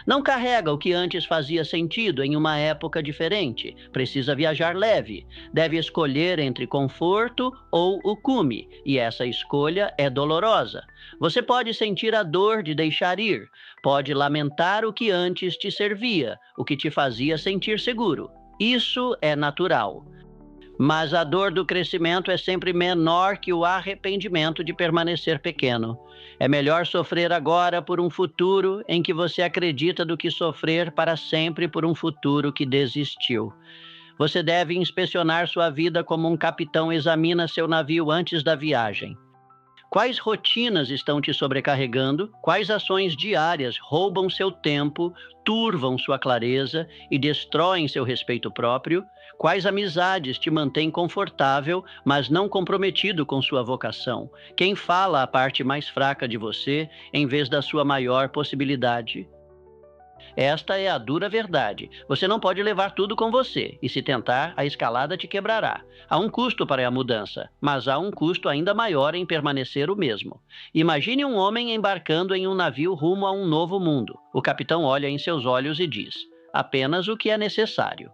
Não carrega o que antes fazia sentido em uma época diferente. Precisa viajar leve. Deve escolher entre conforto ou o cume, e essa escolha é dolorosa. Você pode sentir a dor de deixar ir. Pode lamentar o que antes te servia, o que te fazia sentir seguro. Isso é natural. Mas a dor do crescimento é sempre menor que o arrependimento de permanecer pequeno. É melhor sofrer agora por um futuro em que você acredita do que sofrer para sempre por um futuro que desistiu. Você deve inspecionar sua vida como um capitão examina seu navio antes da viagem. Quais rotinas estão te sobrecarregando? Quais ações diárias roubam seu tempo, turvam sua clareza e destroem seu respeito próprio? Quais amizades te mantêm confortável, mas não comprometido com sua vocação? Quem fala a parte mais fraca de você em vez da sua maior possibilidade? Esta é a dura verdade. Você não pode levar tudo com você, e se tentar, a escalada te quebrará. Há um custo para a mudança, mas há um custo ainda maior em permanecer o mesmo. Imagine um homem embarcando em um navio rumo a um novo mundo. O capitão olha em seus olhos e diz: apenas o que é necessário.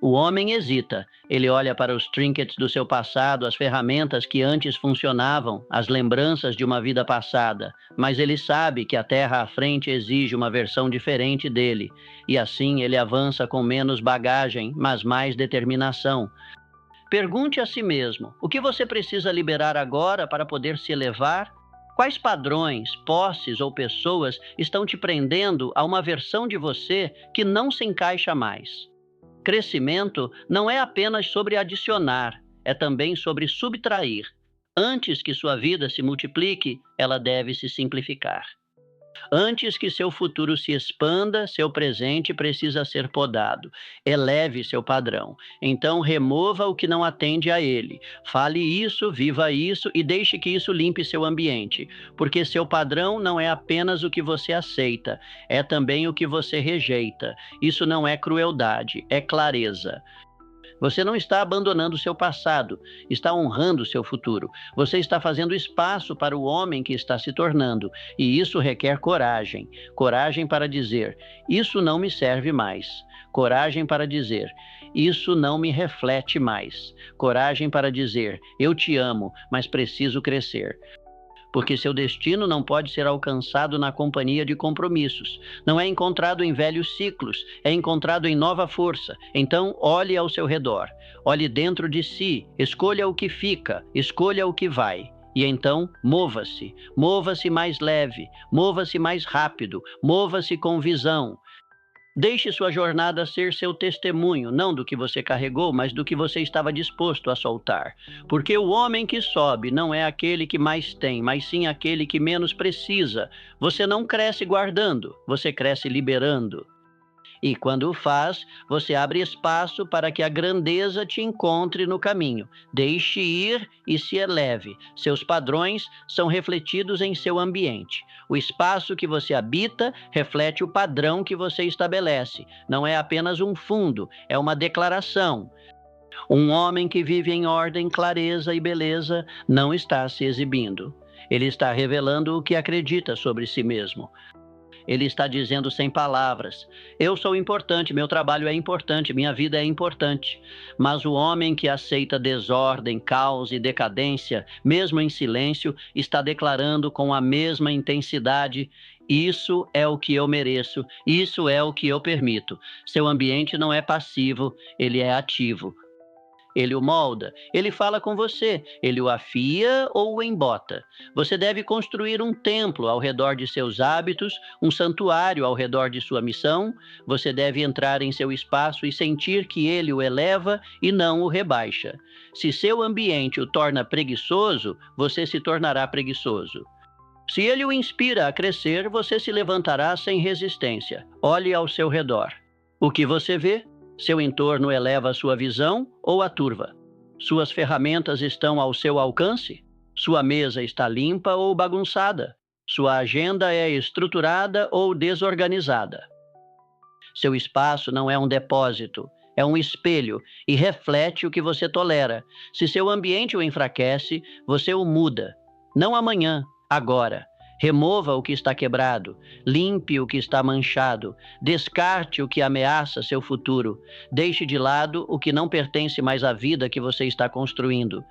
O homem hesita. Ele olha para os trinkets do seu passado, as ferramentas que antes funcionavam, as lembranças de uma vida passada. Mas ele sabe que a terra à frente exige uma versão diferente dele. E assim ele avança com menos bagagem, mas mais determinação. Pergunte a si mesmo: o que você precisa liberar agora para poder se elevar? Quais padrões, posses ou pessoas estão te prendendo a uma versão de você que não se encaixa mais? Crescimento não é apenas sobre adicionar, é também sobre subtrair. Antes que sua vida se multiplique, ela deve se simplificar. Antes que seu futuro se expanda, seu presente precisa ser podado. Eleve seu padrão. Então, remova o que não atende a ele. Fale isso, viva isso e deixe que isso limpe seu ambiente. Porque seu padrão não é apenas o que você aceita, é também o que você rejeita. Isso não é crueldade, é clareza. Você não está abandonando seu passado, está honrando seu futuro. Você está fazendo espaço para o homem que está se tornando, e isso requer coragem. Coragem para dizer: isso não me serve mais. Coragem para dizer: isso não me reflete mais. Coragem para dizer: eu te amo, mas preciso crescer. Porque seu destino não pode ser alcançado na companhia de compromissos. Não é encontrado em velhos ciclos, é encontrado em nova força. Então, olhe ao seu redor, olhe dentro de si, escolha o que fica, escolha o que vai. E então, mova-se. Mova-se mais leve, mova-se mais rápido, mova-se com visão. Deixe sua jornada ser seu testemunho, não do que você carregou, mas do que você estava disposto a soltar. Porque o homem que sobe não é aquele que mais tem, mas sim aquele que menos precisa. Você não cresce guardando, você cresce liberando. E quando o faz, você abre espaço para que a grandeza te encontre no caminho. Deixe ir e se eleve. Seus padrões são refletidos em seu ambiente. O espaço que você habita reflete o padrão que você estabelece. Não é apenas um fundo, é uma declaração. Um homem que vive em ordem, clareza e beleza não está se exibindo. Ele está revelando o que acredita sobre si mesmo. Ele está dizendo sem palavras: eu sou importante, meu trabalho é importante, minha vida é importante. Mas o homem que aceita desordem, caos e decadência, mesmo em silêncio, está declarando com a mesma intensidade: isso é o que eu mereço, isso é o que eu permito. Seu ambiente não é passivo, ele é ativo. Ele o molda, ele fala com você, ele o afia ou o embota. Você deve construir um templo ao redor de seus hábitos, um santuário ao redor de sua missão. Você deve entrar em seu espaço e sentir que ele o eleva e não o rebaixa. Se seu ambiente o torna preguiçoso, você se tornará preguiçoso. Se ele o inspira a crescer, você se levantará sem resistência. Olhe ao seu redor. O que você vê? Seu entorno eleva a sua visão ou a turva? Suas ferramentas estão ao seu alcance? Sua mesa está limpa ou bagunçada? Sua agenda é estruturada ou desorganizada? Seu espaço não é um depósito, é um espelho e reflete o que você tolera. Se seu ambiente o enfraquece, você o muda. Não amanhã, agora. Remova o que está quebrado, limpe o que está manchado, descarte o que ameaça seu futuro, deixe de lado o que não pertence mais à vida que você está construindo.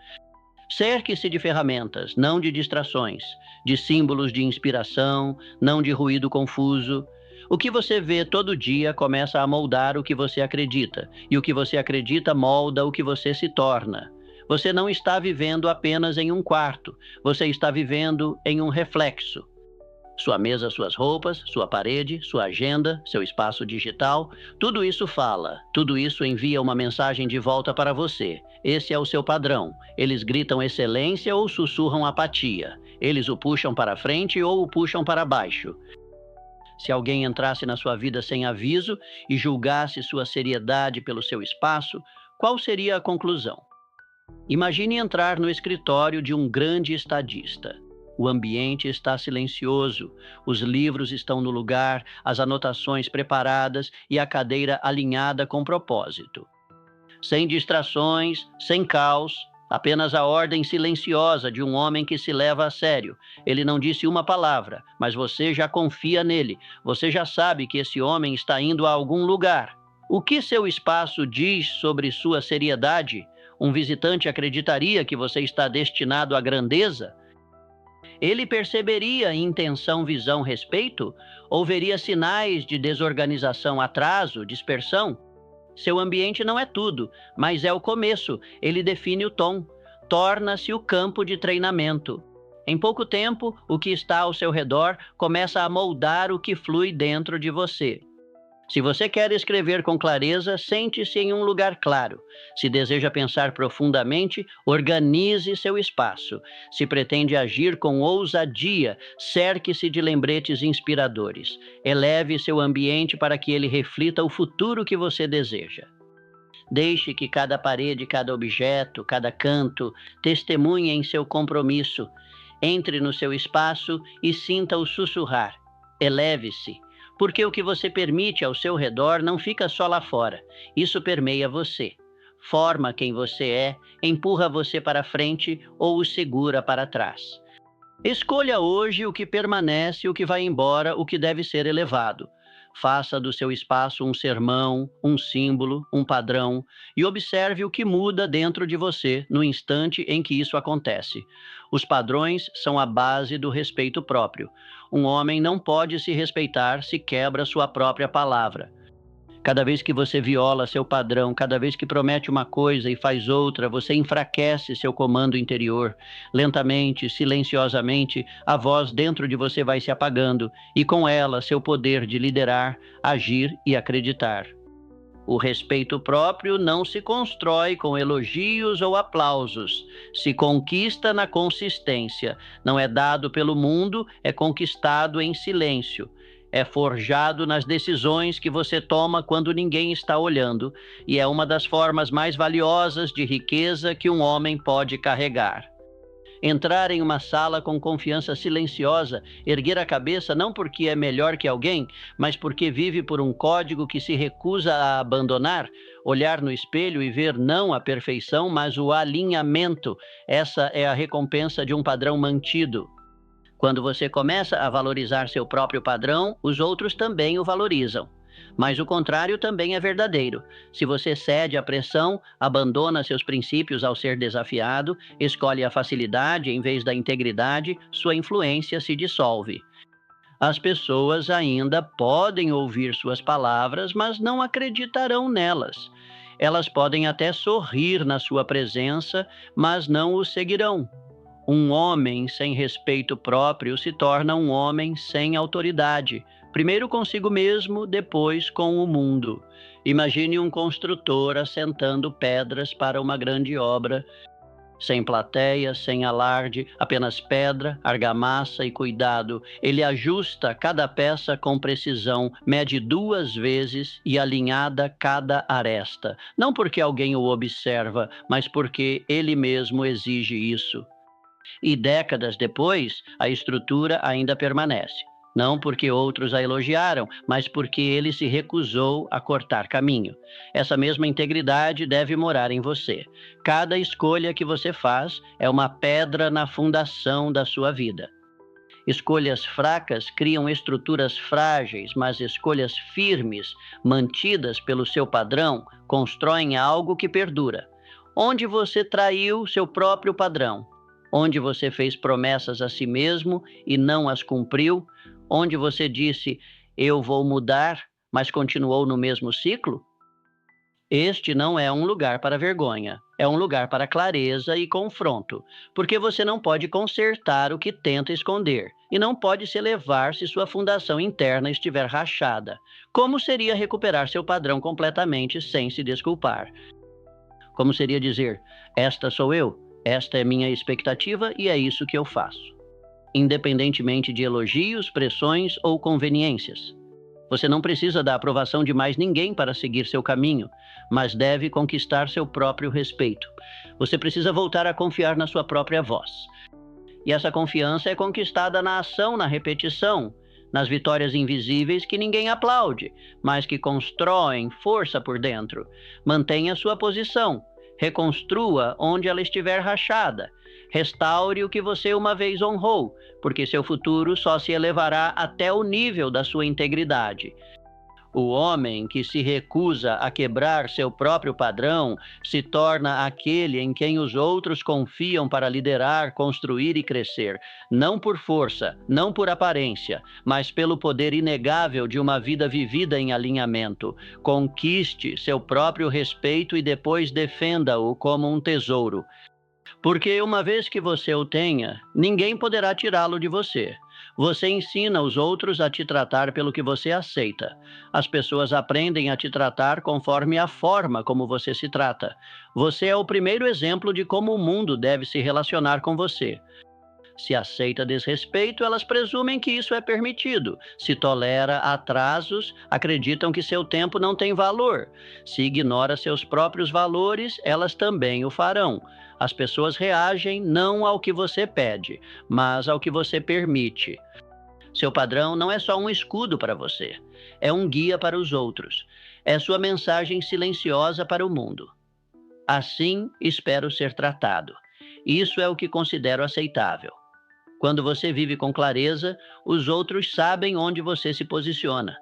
Cerque-se de ferramentas, não de distrações, de símbolos de inspiração, não de ruído confuso. O que você vê todo dia começa a moldar o que você acredita, e o que você acredita molda o que você se torna. Você não está vivendo apenas em um quarto, você está vivendo em um reflexo. Sua mesa, suas roupas, sua parede, sua agenda, seu espaço digital, tudo isso fala, tudo isso envia uma mensagem de volta para você. Esse é o seu padrão. Eles gritam excelência ou sussurram apatia. Eles o puxam para frente ou o puxam para baixo. Se alguém entrasse na sua vida sem aviso e julgasse sua seriedade pelo seu espaço, qual seria a conclusão? Imagine entrar no escritório de um grande estadista. O ambiente está silencioso, os livros estão no lugar, as anotações preparadas e a cadeira alinhada com propósito. Sem distrações, sem caos, apenas a ordem silenciosa de um homem que se leva a sério. Ele não disse uma palavra, mas você já confia nele. Você já sabe que esse homem está indo a algum lugar. O que seu espaço diz sobre sua seriedade? Um visitante acreditaria que você está destinado à grandeza? Ele perceberia intenção, visão, respeito? Ou veria sinais de desorganização, atraso, dispersão? Seu ambiente não é tudo, mas é o começo. Ele define o tom. Torna-se o campo de treinamento. Em pouco tempo, o que está ao seu redor começa a moldar o que flui dentro de você. Se você quer escrever com clareza, sente-se em um lugar claro. Se deseja pensar profundamente, organize seu espaço. Se pretende agir com ousadia, cerque-se de lembretes inspiradores. Eleve seu ambiente para que ele reflita o futuro que você deseja. Deixe que cada parede, cada objeto, cada canto testemunhe em seu compromisso. Entre no seu espaço e sinta-o sussurrar. Eleve-se. Porque o que você permite ao seu redor não fica só lá fora. Isso permeia você. Forma quem você é, empurra você para frente ou o segura para trás. Escolha hoje o que permanece, o que vai embora, o que deve ser elevado. Faça do seu espaço um sermão, um símbolo, um padrão e observe o que muda dentro de você no instante em que isso acontece. Os padrões são a base do respeito próprio. Um homem não pode se respeitar se quebra sua própria palavra. Cada vez que você viola seu padrão, cada vez que promete uma coisa e faz outra, você enfraquece seu comando interior. Lentamente, silenciosamente, a voz dentro de você vai se apagando e com ela seu poder de liderar, agir e acreditar. O respeito próprio não se constrói com elogios ou aplausos, se conquista na consistência. Não é dado pelo mundo, é conquistado em silêncio. É forjado nas decisões que você toma quando ninguém está olhando, e é uma das formas mais valiosas de riqueza que um homem pode carregar. Entrar em uma sala com confiança silenciosa, erguer a cabeça não porque é melhor que alguém, mas porque vive por um código que se recusa a abandonar, olhar no espelho e ver não a perfeição, mas o alinhamento. Essa é a recompensa de um padrão mantido. Quando você começa a valorizar seu próprio padrão, os outros também o valorizam. Mas o contrário também é verdadeiro. Se você cede à pressão, abandona seus princípios ao ser desafiado, escolhe a facilidade em vez da integridade, sua influência se dissolve. As pessoas ainda podem ouvir suas palavras, mas não acreditarão nelas. Elas podem até sorrir na sua presença, mas não o seguirão. Um homem sem respeito próprio se torna um homem sem autoridade. Primeiro consigo mesmo, depois com o mundo. Imagine um construtor assentando pedras para uma grande obra. Sem plateia, sem alarde, apenas pedra, argamassa e cuidado. Ele ajusta cada peça com precisão, mede 2 vezes e alinhada cada aresta. Não porque alguém o observa, mas porque ele mesmo exige isso. E décadas depois, a estrutura ainda permanece. Não porque outros a elogiaram, mas porque ele se recusou a cortar caminho. Essa mesma integridade deve morar em você. Cada escolha que você faz é uma pedra na fundação da sua vida. Escolhas fracas criam estruturas frágeis, mas escolhas firmes, mantidas pelo seu padrão, constroem algo que perdura. Onde você traiu seu próprio padrão? Onde você fez promessas a si mesmo e não as cumpriu? Onde você disse, eu vou mudar, mas continuou no mesmo ciclo? Este não é um lugar para vergonha, é um lugar para clareza e confronto, porque você não pode consertar o que tenta esconder, e não pode se elevar se sua fundação interna estiver rachada. Como seria recuperar seu padrão completamente sem se desculpar? Como seria dizer, esta sou eu? Esta é minha expectativa e é isso que eu faço. independentemente de elogios, pressões ou conveniências. Você não precisa da aprovação de mais ninguém para seguir seu caminho, mas deve conquistar seu próprio respeito. Você precisa voltar a confiar na sua própria voz. E essa confiança é conquistada na ação, na repetição, nas vitórias invisíveis que ninguém aplaude, mas que constroem força por dentro. Mantenha sua posição, reconstrua onde ela estiver rachada, restaure o que você uma vez honrou, porque seu futuro só se elevará até o nível da sua integridade. O homem que se recusa a quebrar seu próprio padrão se torna aquele em quem os outros confiam para liderar, construir e crescer, não por força, não por aparência, mas pelo poder inegável de uma vida vivida em alinhamento. Conquiste seu próprio respeito e depois defenda-o como um tesouro. Porque uma vez que você o tenha, ninguém poderá tirá-lo de você. Você ensina os outros a te tratar pelo que você aceita. As pessoas aprendem a te tratar conforme a forma como você se trata. Você é o primeiro exemplo de como o mundo deve se relacionar com você. Se aceita desrespeito, elas presumem que isso é permitido. Se tolera atrasos, acreditam que seu tempo não tem valor. Se ignora seus próprios valores, elas também o farão. As pessoas reagem não ao que você pede, mas ao que você permite. Seu padrão não é só um escudo para você, é um guia para os outros. É sua mensagem silenciosa para o mundo. Assim espero ser tratado. Isso é o que considero aceitável. Quando você vive com clareza, os outros sabem onde você se posiciona.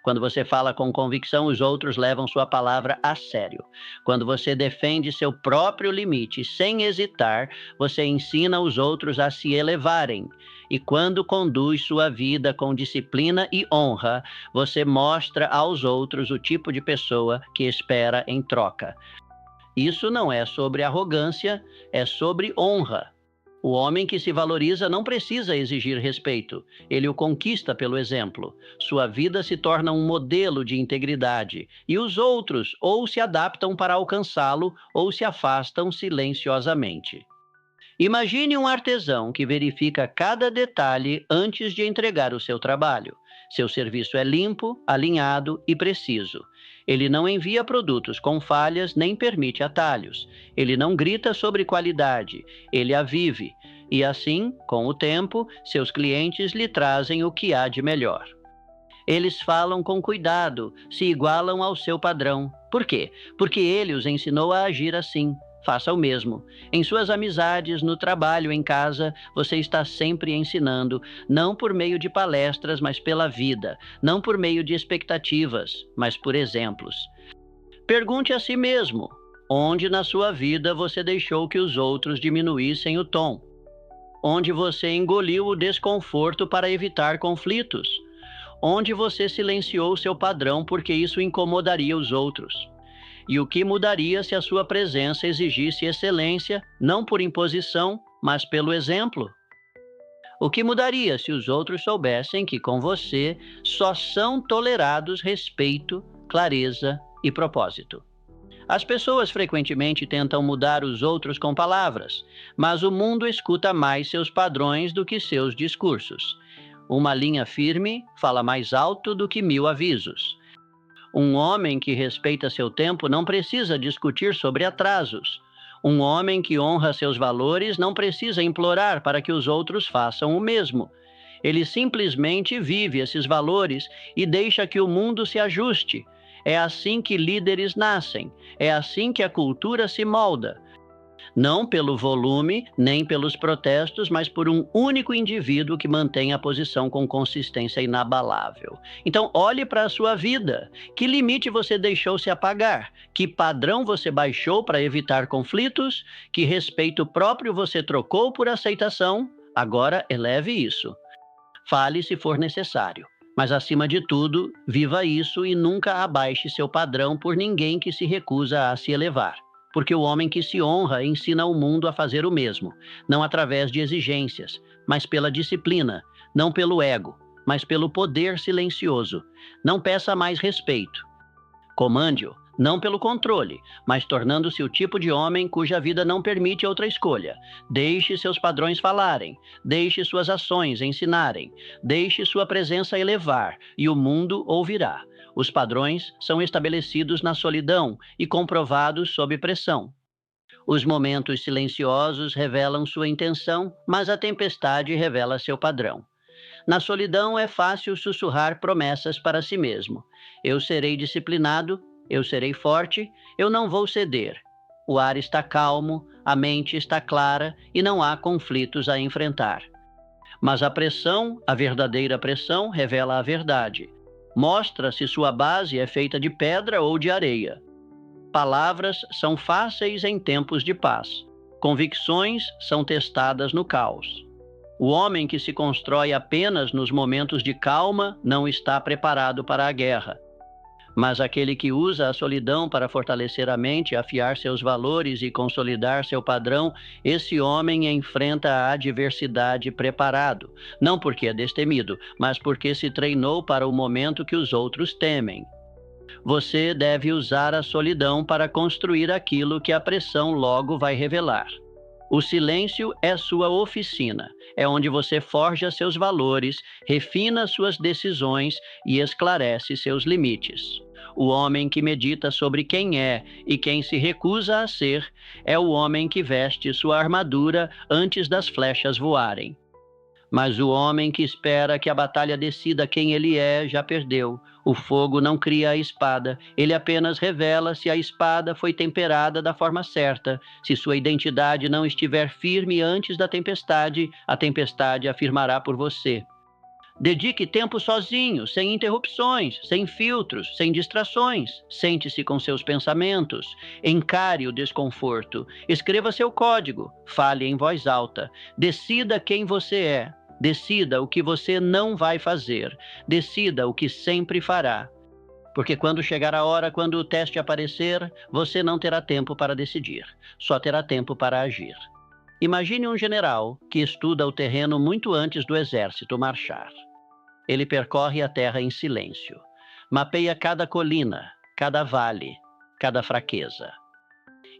Quando você fala com convicção, os outros levam sua palavra a sério. Quando você defende seu próprio limite sem hesitar, você ensina os outros a se elevarem. E quando conduz sua vida com disciplina e honra, você mostra aos outros o tipo de pessoa que espera em troca. Isso não é sobre arrogância, é sobre honra. O homem que se valoriza não precisa exigir respeito, ele o conquista pelo exemplo. Sua vida se torna um modelo de integridade, e os outros ou se adaptam para alcançá-lo ou se afastam silenciosamente. Imagine um artesão que verifica cada detalhe antes de entregar o seu trabalho. Seu serviço é limpo, alinhado e preciso. Ele não envia produtos com falhas nem permite atalhos. Ele não grita sobre qualidade, ele a vive. E assim, com o tempo, seus clientes lhe trazem o que há de melhor. Eles falam com cuidado, se igualam ao seu padrão. Por quê? Porque ele os ensinou a agir assim. Faça o mesmo. Em suas amizades, no trabalho, em casa, você está sempre ensinando, não por meio de palestras, mas pela vida, não por meio de expectativas, mas por exemplos. Pergunte a si mesmo, onde na sua vida você deixou que os outros diminuíssem o tom? Onde você engoliu o desconforto para evitar conflitos? Onde você silenciou seu padrão porque isso incomodaria os outros? E o que mudaria se a sua presença exigisse excelência, não por imposição, mas pelo exemplo? O que mudaria se os outros soubessem que com você só são tolerados respeito, clareza e propósito? As pessoas frequentemente tentam mudar os outros com palavras, mas o mundo escuta mais seus padrões do que seus discursos. Uma linha firme fala mais alto do que 1000 avisos. Um homem que respeita seu tempo não precisa discutir sobre atrasos. Um homem que honra seus valores não precisa implorar para que os outros façam o mesmo. Ele simplesmente vive esses valores e deixa que o mundo se ajuste. É assim que líderes nascem. É assim que a cultura se molda. Não pelo volume, nem pelos protestos, mas por um único indivíduo que mantém a posição com consistência inabalável. Então, olhe para a sua vida. Que limite você deixou se apagar? Que padrão você baixou para evitar conflitos? Que respeito próprio você trocou por aceitação? Agora, eleve isso. Fale se for necessário. Mas, acima de tudo, viva isso e nunca abaixe seu padrão por ninguém que se recusa a se elevar. Porque o homem que se honra ensina o mundo a fazer o mesmo, não através de exigências, mas pela disciplina, não pelo ego, mas pelo poder silencioso. Não peça mais respeito. Comande-o, não pelo controle, mas tornando-se o tipo de homem cuja vida não permite outra escolha. Deixe seus padrões falarem, deixe suas ações ensinarem, deixe sua presença elevar, e o mundo ouvirá. Os padrões são estabelecidos na solidão e comprovados sob pressão. Os momentos silenciosos revelam sua intenção, mas a tempestade revela seu padrão. Na solidão é fácil sussurrar promessas para si mesmo. Eu serei disciplinado, eu serei forte, eu não vou ceder. O ar está calmo, a mente está clara e não há conflitos a enfrentar. Mas a pressão, a verdadeira pressão, revela a verdade. Mostra se sua base é feita de pedra ou de areia. Palavras são fáceis em tempos de paz. Convicções são testadas no caos. O homem que se constrói apenas nos momentos de calma não está preparado para a guerra. Mas aquele que usa a solidão para fortalecer a mente, afiar seus valores e consolidar seu padrão, esse homem enfrenta a adversidade preparado, não porque é destemido, mas porque se treinou para o momento que os outros temem. Você deve usar a solidão para construir aquilo que a pressão logo vai revelar. O silêncio é sua oficina, é onde você forja seus valores, refina suas decisões e esclarece seus limites. O homem que medita sobre quem é e quem se recusa a ser é o homem que veste sua armadura antes das flechas voarem. Mas o homem que espera que a batalha decida quem ele é, já perdeu. O fogo não cria a espada, ele apenas revela se a espada foi temperada da forma certa. Se sua identidade não estiver firme antes da tempestade, a tempestade afirmará por você. Dedique tempo sozinho, sem interrupções, sem filtros, sem distrações. Sente-se com seus pensamentos. Encare o desconforto. Escreva seu código. Fale em voz alta. Decida quem você é. Decida o que você não vai fazer. Decida o que sempre fará. Porque quando chegar a hora, quando o teste aparecer, você não terá tempo para decidir. Só terá tempo para agir. Imagine um general que estuda o terreno muito antes do exército marchar. Ele percorre a terra em silêncio. Mapeia cada colina, cada vale, cada fraqueza.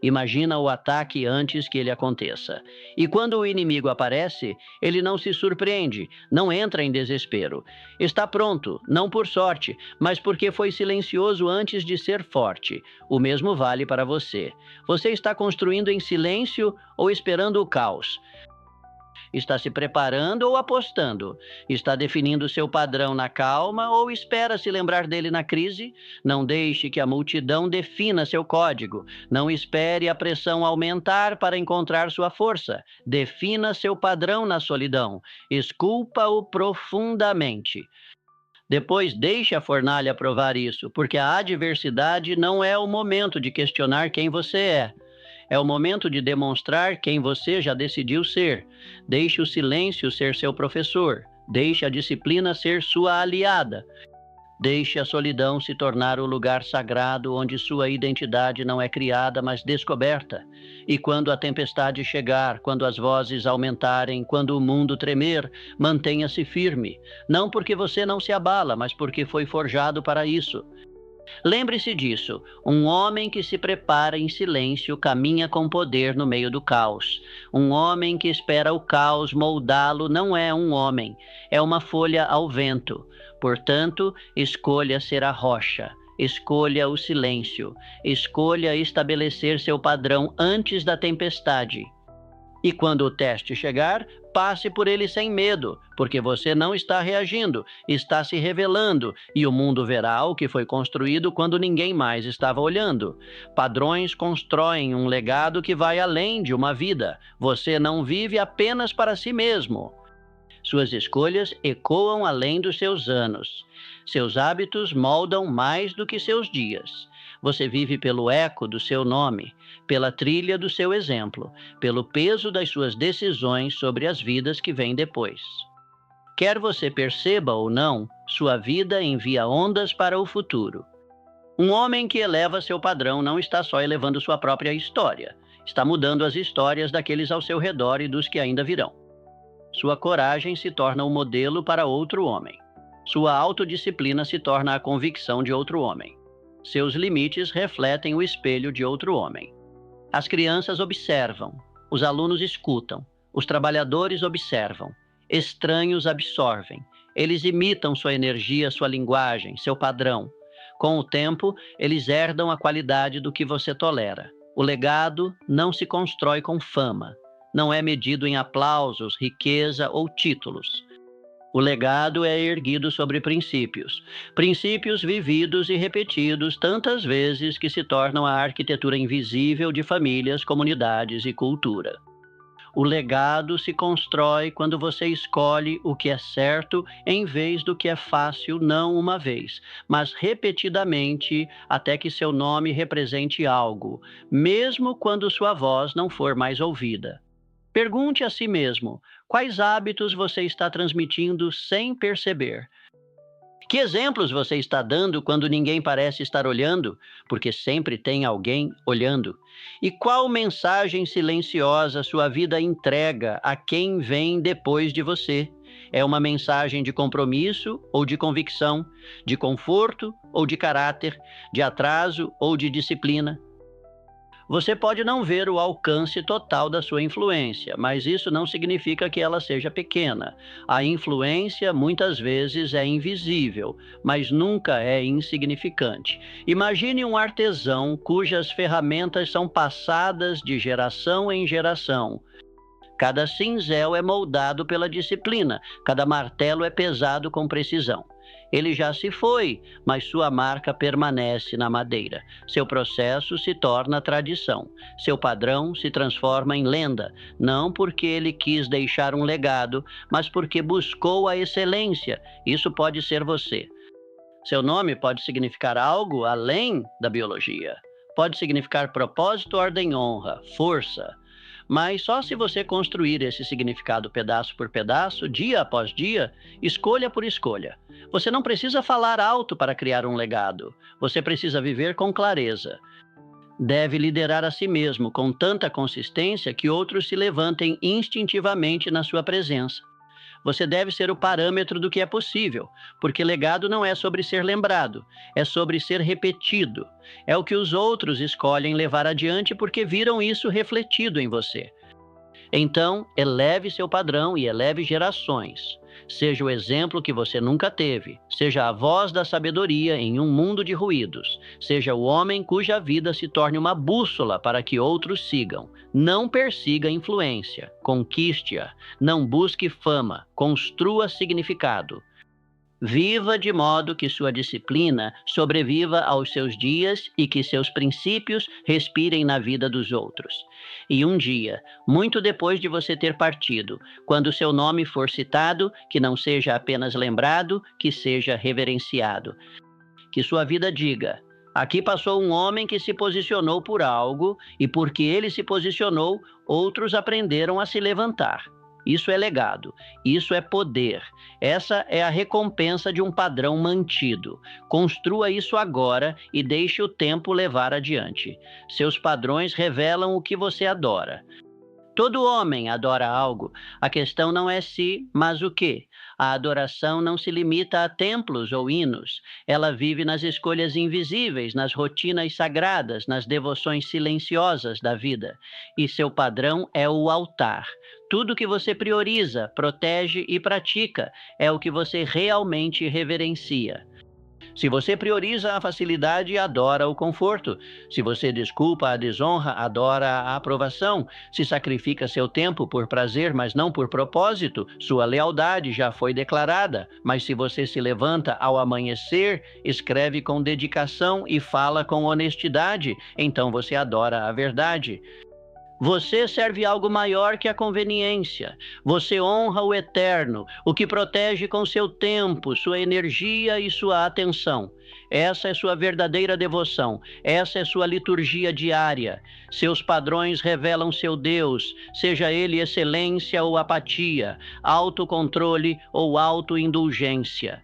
Imagina o ataque antes que ele aconteça. E quando o inimigo aparece, ele não se surpreende, não entra em desespero. Está pronto, não por sorte, mas porque foi silencioso antes de ser forte. O mesmo vale para você. Você está construindo em silêncio ou esperando o caos? Está se preparando ou apostando? Está definindo seu padrão na calma ou espera se lembrar dele na crise? Não deixe que a multidão defina seu código. Não espere a pressão aumentar para encontrar sua força. Defina seu padrão na solidão. Esculpa-o profundamente. Depois deixe a fornalha provar isso, porque a adversidade não é o momento de questionar quem você é. É o momento de demonstrar quem você já decidiu ser. Deixe o silêncio ser seu professor. Deixe a disciplina ser sua aliada. Deixe a solidão se tornar o lugar sagrado onde sua identidade não é criada, mas descoberta. E quando a tempestade chegar, quando as vozes aumentarem, quando o mundo tremer, mantenha-se firme. Não porque você não se abala, mas porque foi forjado para isso. Lembre-se disso, um homem que se prepara em silêncio caminha com poder no meio do caos. Um homem que espera o caos moldá-lo não é um homem, é uma folha ao vento. Portanto, escolha ser a rocha, escolha o silêncio, escolha estabelecer seu padrão antes da tempestade. E quando o teste chegar, passe por ele sem medo, porque você não está reagindo, está se revelando, e o mundo verá o que foi construído quando ninguém mais estava olhando. Padrões constroem um legado que vai além de uma vida. Você não vive apenas para si mesmo. Suas escolhas ecoam além dos seus anos. Seus hábitos moldam mais do que seus dias. Você vive pelo eco do seu nome, pela trilha do seu exemplo, pelo peso das suas decisões sobre as vidas que vêm depois. Quer você perceba ou não, sua vida envia ondas para o futuro. Um homem que eleva seu padrão não está só elevando sua própria história, está mudando as histórias daqueles ao seu redor e dos que ainda virão. Sua coragem se torna um modelo para outro homem. Sua autodisciplina se torna a convicção de outro homem. Seus limites refletem o espelho de outro homem. As crianças observam, os alunos escutam, os trabalhadores observam, estranhos absorvem. Eles imitam sua energia, sua linguagem, seu padrão. Com o tempo, eles herdam a qualidade do que você tolera. O legado não se constrói com fama. Não é medido em aplausos, riqueza ou títulos. O legado é erguido sobre princípios. Princípios vividos e repetidos tantas vezes que se tornam a arquitetura invisível de famílias, comunidades e cultura. O legado se constrói quando você escolhe o que é certo em vez do que é fácil, não uma vez, mas repetidamente até que seu nome represente algo, mesmo quando sua voz não for mais ouvida. Pergunte a si mesmo: quais hábitos você está transmitindo sem perceber? Que exemplos você está dando quando ninguém parece estar olhando? Porque sempre tem alguém olhando. E qual mensagem silenciosa sua vida entrega a quem vem depois de você? É uma mensagem de compromisso ou de convicção, de conforto ou de caráter, de atraso ou de disciplina? Você pode não ver o alcance total da sua influência, mas isso não significa que ela seja pequena. A influência muitas vezes é invisível, mas nunca é insignificante. Imagine um artesão cujas ferramentas são passadas de geração em geração. Cada cinzel é moldado pela disciplina, cada martelo é pesado com precisão. Ele já se foi, mas sua marca permanece na madeira. Seu processo se torna tradição. Seu padrão se transforma em lenda, não porque ele quis deixar um legado, mas porque buscou a excelência. Isso pode ser você. Seu nome pode significar algo além da biologia. Pode significar propósito, ordem, honra, força. Mas só se você construir esse significado pedaço por pedaço, dia após dia, escolha por escolha. Você não precisa falar alto para criar um legado. Você precisa viver com clareza. Deve liderar a si mesmo com tanta consistência que outros se levantem instintivamente na sua presença. Você deve ser o parâmetro do que é possível, porque legado não é sobre ser lembrado, é sobre ser repetido. É o que os outros escolhem levar adiante porque viram isso refletido em você. Então, eleve seu padrão e eleve gerações. Seja o exemplo que você nunca teve. Seja a voz da sabedoria em um mundo de ruídos. Seja o homem cuja vida se torne uma bússola para que outros sigam. Não persiga influência, conquiste-a. Não busque fama, construa significado. Viva de modo que sua disciplina sobreviva aos seus dias e que seus princípios respirem na vida dos outros. E um dia, muito depois de você ter partido, quando seu nome for citado, que não seja apenas lembrado, que seja reverenciado. Que sua vida diga: aqui passou um homem que se posicionou por algo, e porque ele se posicionou, outros aprenderam a se levantar. Isso é legado, isso é poder. Essa é a recompensa de um padrão mantido. Construa isso agora e deixe o tempo levar adiante. Seus padrões revelam o que você adora. Todo homem adora algo. A questão não é se, mas o que. A adoração não se limita a templos ou hinos. Ela vive nas escolhas invisíveis, nas rotinas sagradas, nas devoções silenciosas da vida. E seu padrão é o altar. Tudo que você prioriza, protege e pratica é o que você realmente reverencia. Se você prioriza a facilidade, adora o conforto. Se você desculpa a desonra, adora a aprovação. Se sacrifica seu tempo por prazer, mas não por propósito, sua lealdade já foi declarada. Mas se você se levanta ao amanhecer, escreve com dedicação e fala com honestidade, então você adora a verdade. Você serve algo maior que a conveniência. Você honra o eterno, o que protege com seu tempo, sua energia e sua atenção. Essa é sua verdadeira devoção. Essa é sua liturgia diária. Seus padrões revelam seu Deus, seja ele excelência ou apatia, autocontrole ou autoindulgência.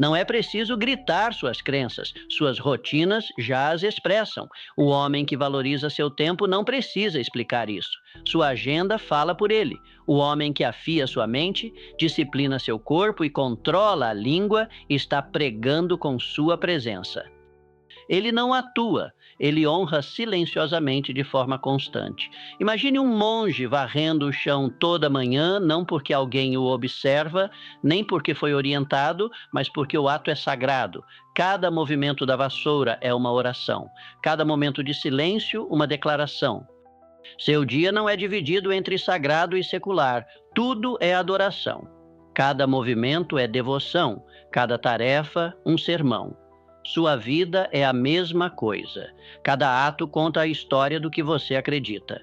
Não é preciso gritar suas crenças, suas rotinas já as expressam. O homem que valoriza seu tempo não precisa explicar isso. Sua agenda fala por ele. O homem que afia sua mente, disciplina seu corpo e controla a língua está pregando com sua presença. Ele não atua, ele honra silenciosamente de forma constante. Imagine um monge varrendo o chão toda manhã, não porque alguém o observa, nem porque foi orientado, mas porque o ato é sagrado. Cada movimento da vassoura é uma oração, cada momento de silêncio, uma declaração. Seu dia não é dividido entre sagrado e secular, tudo é adoração. Cada movimento é devoção, cada tarefa, um sermão. Sua vida é a mesma coisa. Cada ato conta a história do que você acredita.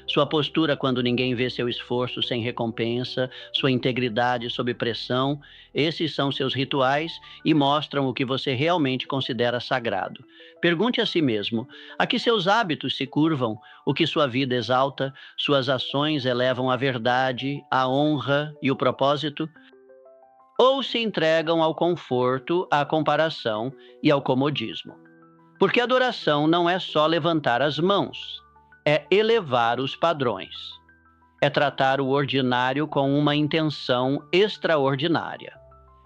Sua postura quando ninguém vê seu esforço sem recompensa, sua integridade sob pressão, esses são seus rituais e mostram o que você realmente considera sagrado. Pergunte a si mesmo: a que seus hábitos se curvam, o que sua vida exalta, suas ações elevam a verdade, a honra e o propósito? Ou se entregam ao conforto, à comparação e ao comodismo? Porque adoração não é só levantar as mãos, é elevar os padrões. É tratar o ordinário com uma intenção extraordinária.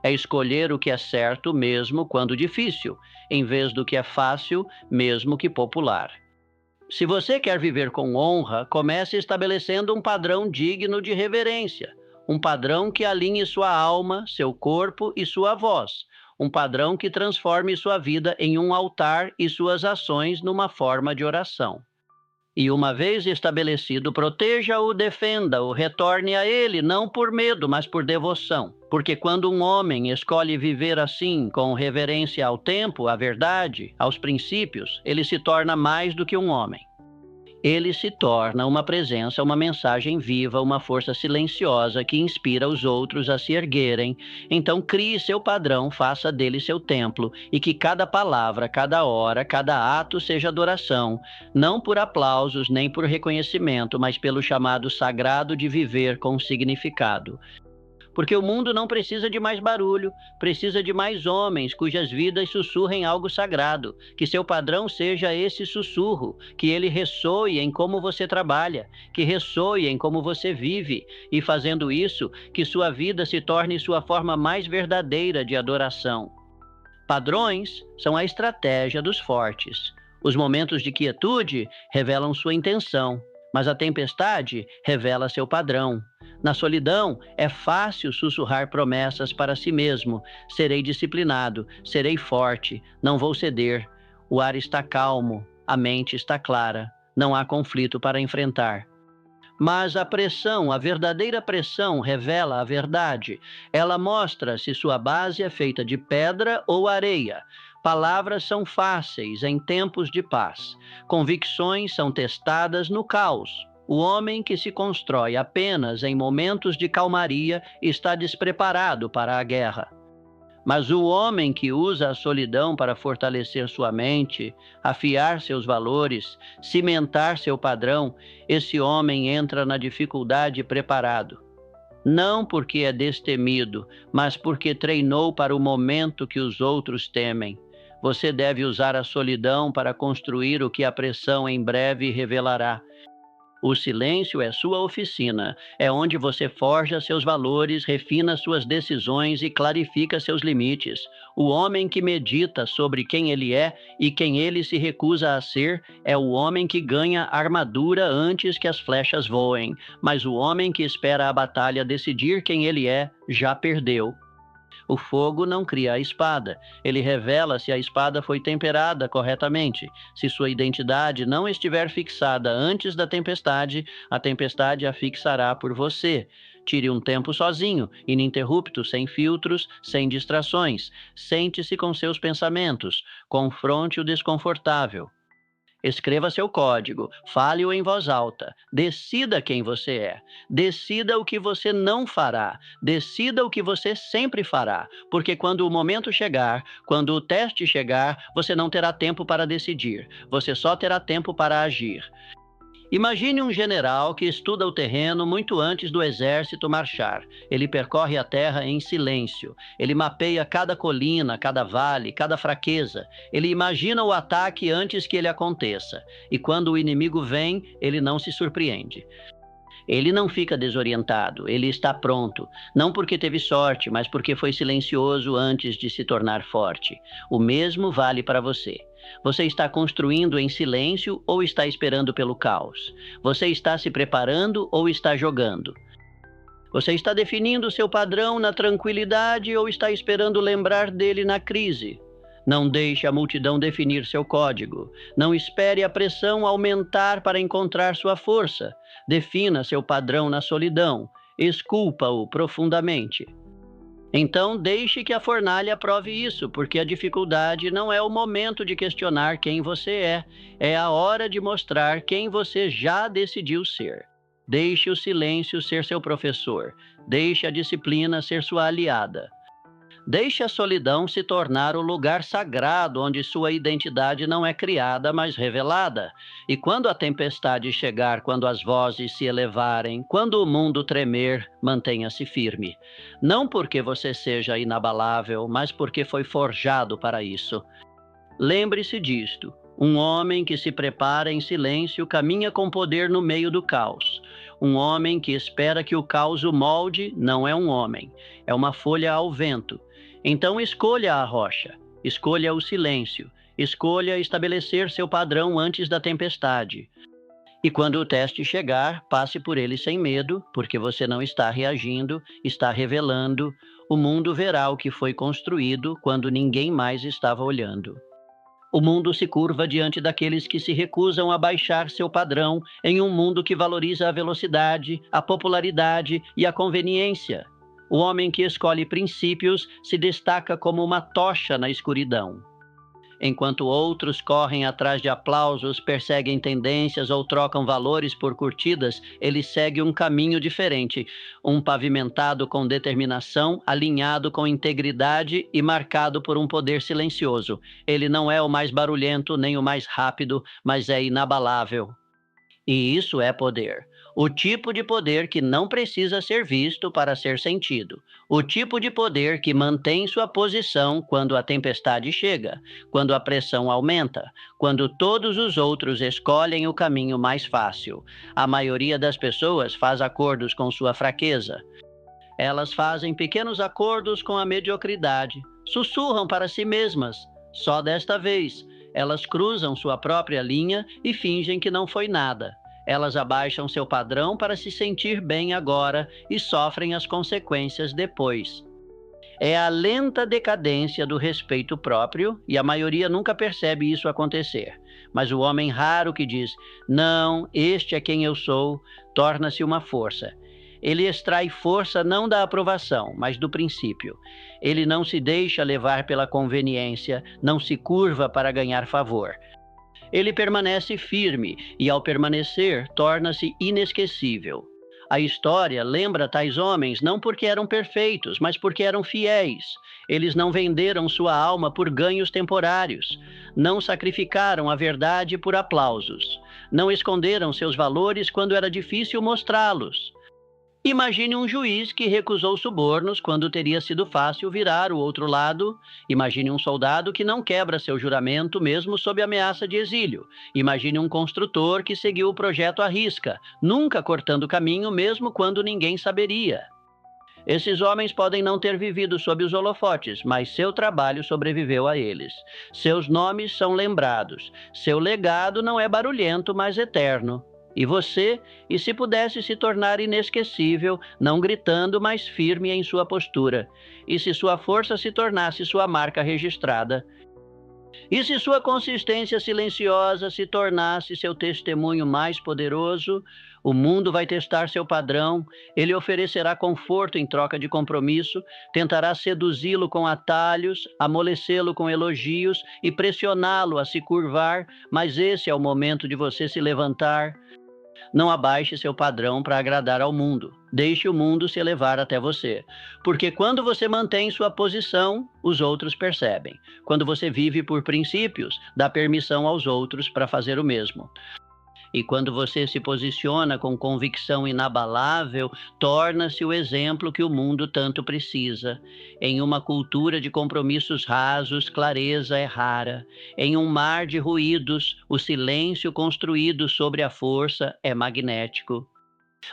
É escolher o que é certo mesmo quando difícil, em vez do que é fácil, mesmo que popular. Se você quer viver com honra, comece estabelecendo um padrão digno de reverência, um padrão que alinhe sua alma, seu corpo e sua voz, um padrão que transforme sua vida em um altar e suas ações numa forma de oração. E uma vez estabelecido, proteja-o, defenda-o, retorne a ele, não por medo, mas por devoção. Porque quando um homem escolhe viver assim, com reverência ao tempo, à verdade, aos princípios, ele se torna mais do que um homem. Ele se torna uma presença, uma mensagem viva, uma força silenciosa que inspira os outros a se erguerem. Então crie seu padrão, faça dele seu templo, e que cada palavra, cada hora, cada ato seja adoração, não por aplausos nem por reconhecimento, mas pelo chamado sagrado de viver com significado. Porque o mundo não precisa de mais barulho, precisa de mais homens cujas vidas sussurrem algo sagrado. Que seu padrão seja esse sussurro, que ele ressoe em como você trabalha, que ressoe em como você vive, e fazendo isso, que sua vida se torne sua forma mais verdadeira de adoração. Padrões são a estratégia dos fortes. Os momentos de quietude revelam sua intenção, mas a tempestade revela seu padrão. Na solidão, é fácil sussurrar promessas para si mesmo. Serei disciplinado, serei forte, não vou ceder. O ar está calmo, a mente está clara, não há conflito para enfrentar. Mas a pressão, a verdadeira pressão, revela a verdade. Ela mostra se sua base é feita de pedra ou areia. Palavras são fáceis em tempos de paz. Convicções são testadas no caos. O homem que se constrói apenas em momentos de calmaria está despreparado para a guerra. Mas o homem que usa a solidão para fortalecer sua mente, afiar seus valores, cimentar seu padrão, esse homem entra na dificuldade preparado. Não porque é destemido, mas porque treinou para o momento que os outros temem. Você deve usar a solidão para construir o que a pressão em breve revelará. O silêncio é sua oficina, é onde você forja seus valores, refina suas decisões e clarifica seus limites. O homem que medita sobre quem ele é e quem ele se recusa a ser é o homem que ganha armadura antes que as flechas voem, mas o homem que espera a batalha decidir quem ele é já perdeu. O fogo não cria a espada. Ele revela se a espada foi temperada corretamente. Se sua identidade não estiver fixada antes da tempestade, a tempestade a fixará por você. Tire um tempo sozinho, ininterrupto, sem filtros, sem distrações. Sente-se com seus pensamentos. Confronte o desconfortável. Escreva seu código, fale-o em voz alta, decida quem você é, decida o que você não fará, decida o que você sempre fará, porque quando o momento chegar, quando o teste chegar, você não terá tempo para decidir, você só terá tempo para agir. Imagine um general que estuda o terreno muito antes do exército marchar. Ele percorre a terra em silêncio. Ele mapeia cada colina, cada vale, cada fraqueza. Ele imagina o ataque antes que ele aconteça. E quando o inimigo vem, ele não se surpreende. Ele não fica desorientado, ele está pronto, não porque teve sorte, mas porque foi silencioso antes de se tornar forte. O mesmo vale para você. Você está construindo em silêncio ou está esperando pelo caos? Você está se preparando ou está jogando? Você está definindo seu padrão na tranquilidade ou está esperando lembrar dele na crise? Não deixe a multidão definir seu código. Não espere a pressão aumentar para encontrar sua força. Defina seu padrão na solidão. Esculpa-o profundamente. Então, deixe que a fornalha prove isso, porque a dificuldade não é o momento de questionar quem você é a hora de mostrar quem você já decidiu ser. Deixe o silêncio ser seu professor, deixe a disciplina ser sua aliada. Deixe a solidão se tornar o lugar sagrado onde sua identidade não é criada, mas revelada. E quando a tempestade chegar, quando as vozes se elevarem, quando o mundo tremer, mantenha-se firme. Não porque você seja inabalável, mas porque foi forjado para isso. Lembre-se disto: um homem que se prepara em silêncio caminha com poder no meio do caos. Um homem que espera que o caos o molde não é um homem, é uma folha ao vento. Então escolha a rocha, escolha o silêncio, escolha estabelecer seu padrão antes da tempestade. E quando o teste chegar, passe por ele sem medo, porque você não está reagindo, está revelando. O mundo verá o que foi construído quando ninguém mais estava olhando. O mundo se curva diante daqueles que se recusam a baixar seu padrão em um mundo que valoriza a velocidade, a popularidade e a conveniência. O homem que escolhe princípios se destaca como uma tocha na escuridão. Enquanto outros correm atrás de aplausos, perseguem tendências ou trocam valores por curtidas, ele segue um caminho diferente, um pavimentado com determinação, alinhado com integridade e marcado por um poder silencioso. Ele não é o mais barulhento nem o mais rápido, mas é inabalável. E isso é poder. O tipo de poder que não precisa ser visto para ser sentido. O tipo de poder que mantém sua posição quando a tempestade chega, quando a pressão aumenta, quando todos os outros escolhem o caminho mais fácil. A maioria das pessoas faz acordos com sua fraqueza. Elas fazem pequenos acordos com a mediocridade, sussurram para si mesmas. Só desta vez, elas cruzam sua própria linha e fingem que não foi nada. Elas abaixam seu padrão para se sentir bem agora e sofrem as consequências depois. É a lenta decadência do respeito próprio e a maioria nunca percebe isso acontecer. Mas o homem raro que diz, não, este é quem eu sou, torna-se uma força. Ele extrai força não da aprovação, mas do princípio. Ele não se deixa levar pela conveniência, não se curva para ganhar favor. Ele permanece firme e, ao permanecer, torna-se inesquecível. A história lembra tais homens não porque eram perfeitos, mas porque eram fiéis. Eles não venderam sua alma por ganhos temporários. Não sacrificaram a verdade por aplausos. Não esconderam seus valores quando era difícil mostrá-los. Imagine um juiz que recusou subornos quando teria sido fácil virar o outro lado. Imagine um soldado que não quebra seu juramento mesmo sob ameaça de exílio. Imagine um construtor que seguiu o projeto à risca, nunca cortando caminho mesmo quando ninguém saberia. Esses homens podem não ter vivido sob os holofotes, mas seu trabalho sobreviveu a eles. Seus nomes são lembrados. Seu legado não é barulhento, mas eterno. E você, e se pudesse se tornar inesquecível, não gritando, mas firme em sua postura? E se sua força se tornasse sua marca registrada? E se sua consistência silenciosa se tornasse seu testemunho mais poderoso? O mundo vai testar seu padrão, ele oferecerá conforto em troca de compromisso, tentará seduzi-lo com atalhos, amolecê-lo com elogios e pressioná-lo a se curvar, mas esse é o momento de você se levantar. Não abaixe seu padrão para agradar ao mundo. Deixe o mundo se elevar até você. Porque quando você mantém sua posição, os outros percebem. Quando você vive por princípios, dá permissão aos outros para fazer o mesmo. E quando você se posiciona com convicção inabalável, torna-se o exemplo que o mundo tanto precisa. Em uma cultura de compromissos rasos, clareza é rara. Em um mar de ruídos, o silêncio construído sobre a força é magnético.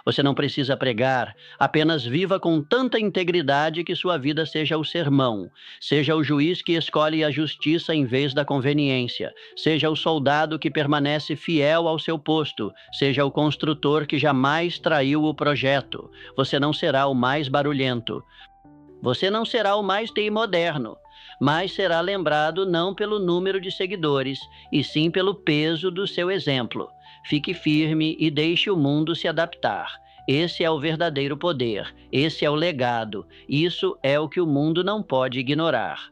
Você não precisa pregar, apenas viva com tanta integridade que sua vida seja o sermão, seja o juiz que escolhe a justiça em vez da conveniência, seja o soldado que permanece fiel ao seu posto, seja o construtor que jamais traiu o projeto. Você não será o mais barulhento, você não será o mais moderno, mas será lembrado não pelo número de seguidores, e sim pelo peso do seu exemplo. Fique firme e deixe o mundo se adaptar. Esse é o verdadeiro poder, esse é o legado, isso é o que o mundo não pode ignorar.